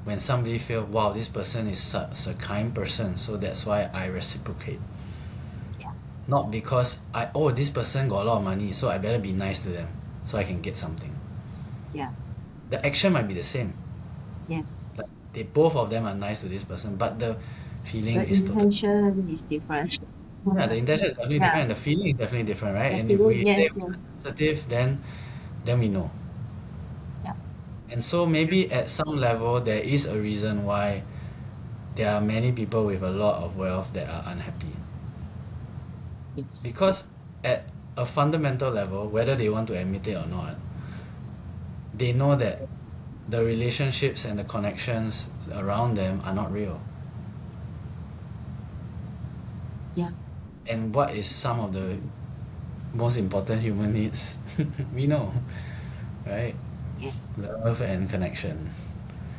[SPEAKER 1] When somebody feel, wow, this person is such a kind person, so that's why I reciprocate.
[SPEAKER 2] Yeah.
[SPEAKER 1] Not because this person got a lot of money, so I better be nice to them so I can get something.
[SPEAKER 2] Yeah.
[SPEAKER 1] The action might be the same.
[SPEAKER 2] Yeah.
[SPEAKER 1] Like both of them are nice to this person, but the
[SPEAKER 2] The
[SPEAKER 1] feeling is totally,
[SPEAKER 2] intention is different.
[SPEAKER 1] yeah, the intention is definitely
[SPEAKER 2] Yeah.
[SPEAKER 1] different and the feeling is definitely different, right?
[SPEAKER 2] The
[SPEAKER 1] And if
[SPEAKER 2] feeling.
[SPEAKER 1] we
[SPEAKER 2] Yes.
[SPEAKER 1] say we're
[SPEAKER 2] Yes.
[SPEAKER 1] sensitive, then we know.
[SPEAKER 2] Yeah.
[SPEAKER 1] And so maybe at some level there is a reason why there are many people with a lot of wealth that are unhappy.
[SPEAKER 2] Yes.
[SPEAKER 1] Because at a fundamental level, whether they want to admit it or not, they know that the relationships and the connections around them are not real.
[SPEAKER 2] Yeah.
[SPEAKER 1] And what is some of the most important human needs? We know, right?
[SPEAKER 2] Yeah.
[SPEAKER 1] Love and connection.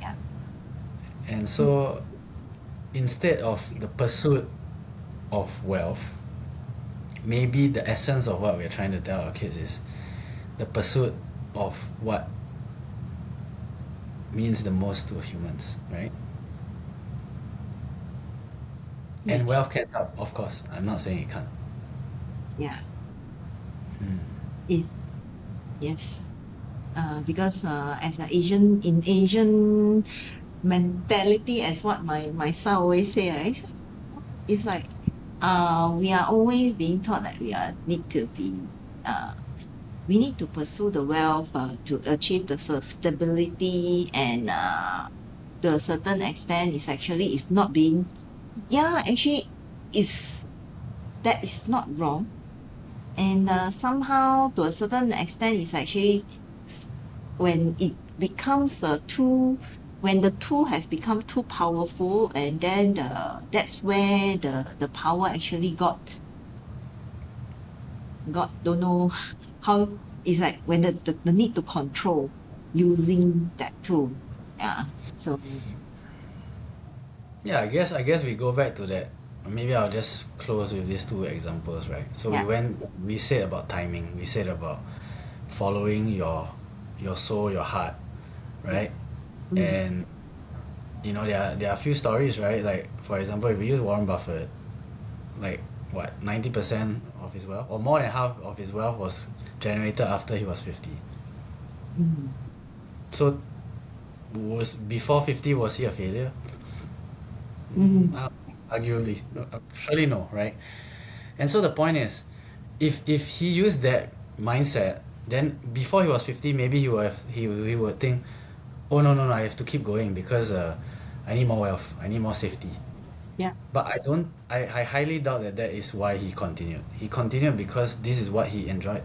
[SPEAKER 2] Yeah.
[SPEAKER 1] And so instead of the pursuit of wealth, maybe the essence of what we're trying to tell our kids is the pursuit of what means the most to humans, right? And
[SPEAKER 2] Yes.
[SPEAKER 1] wealth can help, of course. I'm not saying it can't.
[SPEAKER 2] Yeah.
[SPEAKER 1] Mm.
[SPEAKER 2] Yes. Yes. Because as an Asian mentality, as what my son always say, right? It's like we are always being taught that uh we need to pursue the wealth to achieve the stability, and to a certain extent is not being, yeah, actually is that is not wrong. And somehow to a certain extent it's actually when it becomes a tool, when the tool has become too powerful, and then that's where the power actually got don't know how. It's like when the need to control using that tool. Yeah. So
[SPEAKER 1] Yeah, I guess we go back to that. Maybe I'll just close with these two examples, right? So
[SPEAKER 2] yeah.
[SPEAKER 1] we said about timing, we said about following your soul, your heart, right?
[SPEAKER 2] Mm.
[SPEAKER 1] And there are a few stories, right? Like for example, if we use Warren Buffett, like what 90% of his wealth, or more than half of his wealth, was generated after he was 50.
[SPEAKER 2] Mm.
[SPEAKER 1] So was before 50, was he a failure?
[SPEAKER 2] Mm.
[SPEAKER 1] Arguably, no, surely no, right? And so the point is, if he used that mindset, then before he was 50, maybe he would think, oh no, I have to keep going because I need more wealth, I need more safety.
[SPEAKER 2] Yeah.
[SPEAKER 1] But I highly doubt that that is why he continued. He continued because this is what he enjoyed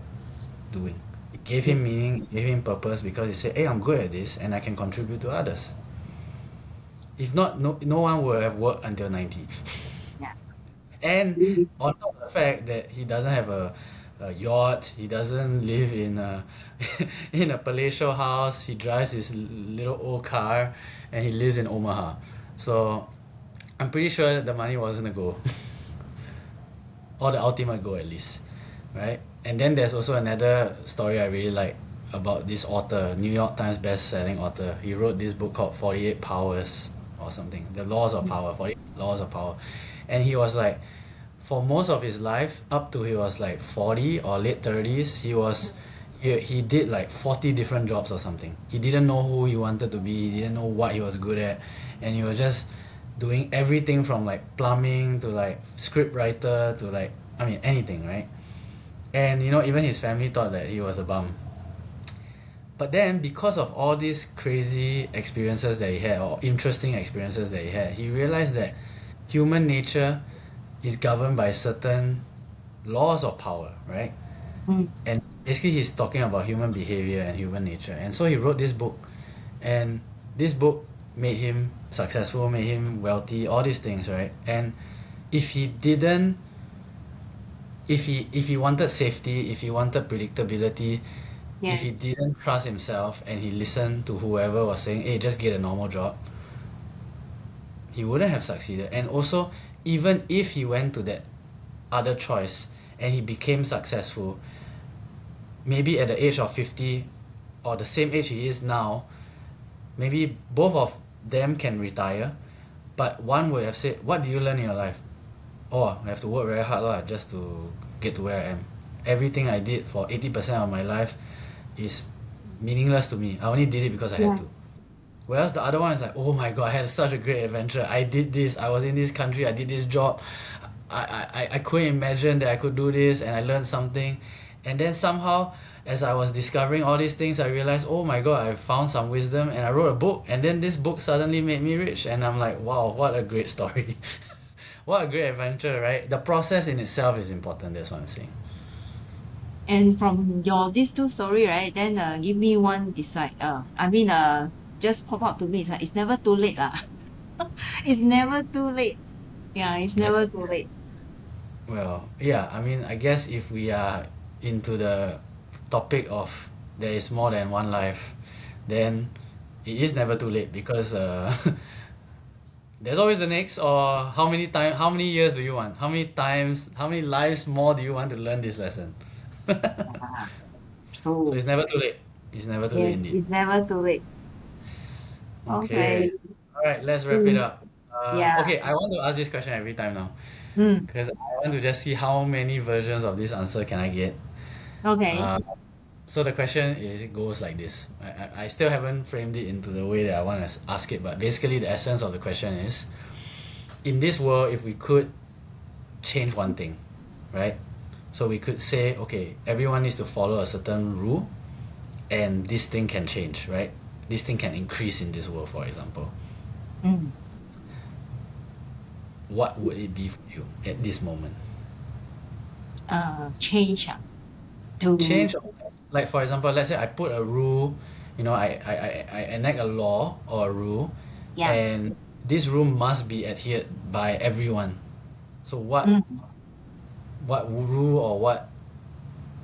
[SPEAKER 1] doing. It gave
[SPEAKER 2] Yeah.
[SPEAKER 1] him meaning, it gave him purpose because he said, hey, I'm good at this and I can contribute to others. If not, no one would have worked until 90.
[SPEAKER 2] Yeah.
[SPEAKER 1] And
[SPEAKER 2] Really.
[SPEAKER 1] on top of the fact that he doesn't have a yacht, he doesn't live in a in a palatial house, he drives his little old car, and he lives in Omaha. So I'm pretty sure the money wasn't a goal, or the ultimate goal at least, right? And then there's also another story I really like about this author, New York Times best-selling author. He wrote this book called 48 Powers or something, The Laws of Power, 48 Laws of Power. And he was like, for most of his life, up to he was like 40 or late 30s, he did like 40 different jobs or something. He didn't know who he wanted to be, he didn't know what he was good at, and he was just doing everything from like plumbing to like script writer to like, I mean, anything, right? And even his family thought that he was a bum. But then, because of all these crazy experiences that he had, or interesting experiences that he had, he realized that human nature is governed by certain laws of power, right?
[SPEAKER 2] Mm.
[SPEAKER 1] And basically, he's talking about human behavior and human nature. And so he wrote this book. And this book made him successful, made him wealthy, all these things, right? And if he didn't, if he wanted safety, if he wanted predictability, if
[SPEAKER 2] Yeah.
[SPEAKER 1] he didn't trust himself and he listened to whoever was saying, hey, just get a normal job, he wouldn't have succeeded. And also, even if he went to that other choice and he became successful, maybe at the age of 50 or the same age he is now, maybe both of them can retire, but one would have said, what do you learn in your life? Oh, I have to work very hard lah, just to get to where I am. Everything I did for 80% of my life is meaningless to me. I only did it because I had
[SPEAKER 2] Yeah.
[SPEAKER 1] to. Whereas the other one is like, oh my god, I had such a great adventure. I did this. I was in this country. I did this job. I couldn't imagine that I could do this, and I learned something. And then somehow, as I was discovering all these things, I realized, oh my god, I found some wisdom, and I wrote a book. And then this book suddenly made me rich, and I'm like, wow, what a great story. What a great adventure, right? The process in itself is important. That's what I'm saying.
[SPEAKER 2] And from your these two story, right? Then give me one decide. I mean, just pop up to me. It's never too late, lah. It's never too late. Yeah, it's
[SPEAKER 1] Yeah.
[SPEAKER 2] never too late.
[SPEAKER 1] Well, yeah, I mean, I guess if we are into the topic of there is more than one life, then it is never too late because there's always the next, or how many years do you want? How many times, how many lives more do you want to learn this lesson?
[SPEAKER 2] Ah,
[SPEAKER 1] So
[SPEAKER 2] true.
[SPEAKER 1] it's never too late. It's never too late
[SPEAKER 2] Yes,
[SPEAKER 1] indeed.
[SPEAKER 2] it's never too late. Okay.
[SPEAKER 1] Okay. All right, let's wrap it
[SPEAKER 2] Mm,
[SPEAKER 1] up.
[SPEAKER 2] yeah.
[SPEAKER 1] Okay, I want to ask this question every time now
[SPEAKER 2] Mm,
[SPEAKER 1] because I want to just see how many versions of this answer can I get.
[SPEAKER 2] okay.
[SPEAKER 1] Uh, so the question is, it goes like this. I still haven't framed it into the way that I want to ask it, but basically the essence of the question is, in this world, if we could change one thing, right? So we could say, okay, everyone needs to follow a certain rule, and this thing can change, right? This thing can increase in this world, for example.
[SPEAKER 2] Mm.
[SPEAKER 1] What would it be for you at this moment?
[SPEAKER 2] Change to
[SPEAKER 1] Change, like for example, let's say I put a rule, I enact a law or a rule,
[SPEAKER 2] yeah.
[SPEAKER 1] and this rule must be adhered by everyone. So
[SPEAKER 2] Mm,
[SPEAKER 1] what rule or what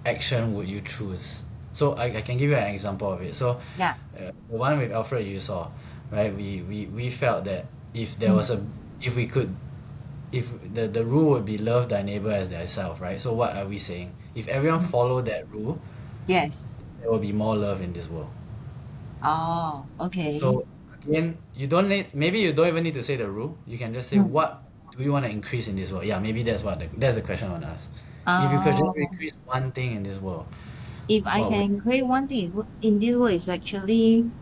[SPEAKER 1] action would you choose? So I can give you an example of it. So
[SPEAKER 2] yeah.
[SPEAKER 1] the one with Alfred you saw, right? We felt that if there
[SPEAKER 2] Mm,
[SPEAKER 1] was a if we could if the rule would be love thy neighbor as thyself, right? So what are we saying? If everyone
[SPEAKER 2] mm,
[SPEAKER 1] follow that rule,
[SPEAKER 2] yes.
[SPEAKER 1] there will be more love in this world.
[SPEAKER 2] Oh, okay.
[SPEAKER 1] So again, maybe you don't even need to say the rule. You can just say,
[SPEAKER 2] Mm.
[SPEAKER 1] what do you want to increase in this world? Yeah, maybe that's the question I want to ask. If you could just
[SPEAKER 2] Oh,
[SPEAKER 1] increase one thing in this world,
[SPEAKER 2] if I
[SPEAKER 1] what would
[SPEAKER 2] can create one thing in this world is actually.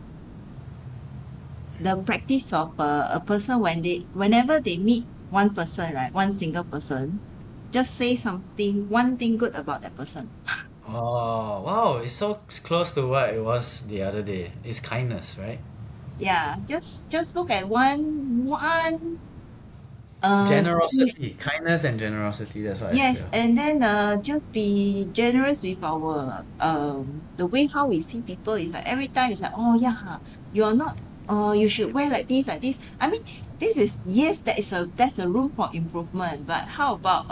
[SPEAKER 2] the practice of a person whenever they meet one person, right, one single person, just say something, one thing good about that person.
[SPEAKER 1] Oh, wow, it's so close to what it was the other day. It's kindness, right?
[SPEAKER 2] Yeah, just look at one thing.
[SPEAKER 1] Generosity, kindness and generosity, that's what I
[SPEAKER 2] Yes,
[SPEAKER 1] feel.
[SPEAKER 2] and then just be generous with our the way how we see people is like every time it's like, oh yeah, you're not you should wear like this. I mean, this is yes, that's a room for improvement, but how about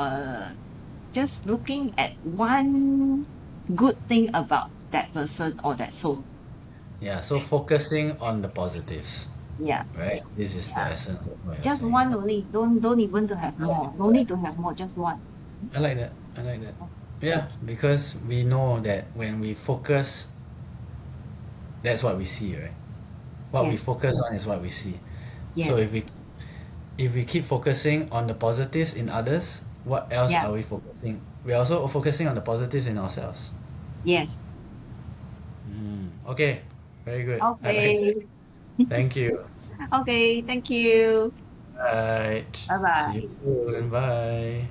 [SPEAKER 2] just looking at one good thing about that person or that soul?
[SPEAKER 1] Yeah, so focusing on the positives,
[SPEAKER 2] Yeah,
[SPEAKER 1] right? This is the
[SPEAKER 2] yeah.
[SPEAKER 1] essence of what you're
[SPEAKER 2] Just
[SPEAKER 1] saying.
[SPEAKER 2] one only. Don't even to have
[SPEAKER 1] I like
[SPEAKER 2] more. No
[SPEAKER 1] that.
[SPEAKER 2] need to have more, just one.
[SPEAKER 1] I like that. I like that. Yeah, because we know that when we focus, that's what we see, right? What we
[SPEAKER 2] Yes,
[SPEAKER 1] focus on is what we see. So
[SPEAKER 2] yes,
[SPEAKER 1] if we keep focusing on the positives in others, what else
[SPEAKER 2] yeah,
[SPEAKER 1] are we focusing? We're also focusing on the positives in ourselves.
[SPEAKER 2] yes.
[SPEAKER 1] Okay, very good. I like that.
[SPEAKER 2] Okay.
[SPEAKER 1] Thank you.
[SPEAKER 2] Okay, thank you.
[SPEAKER 1] Right.
[SPEAKER 2] Bye
[SPEAKER 1] See you
[SPEAKER 2] bye.
[SPEAKER 1] soon. Bye.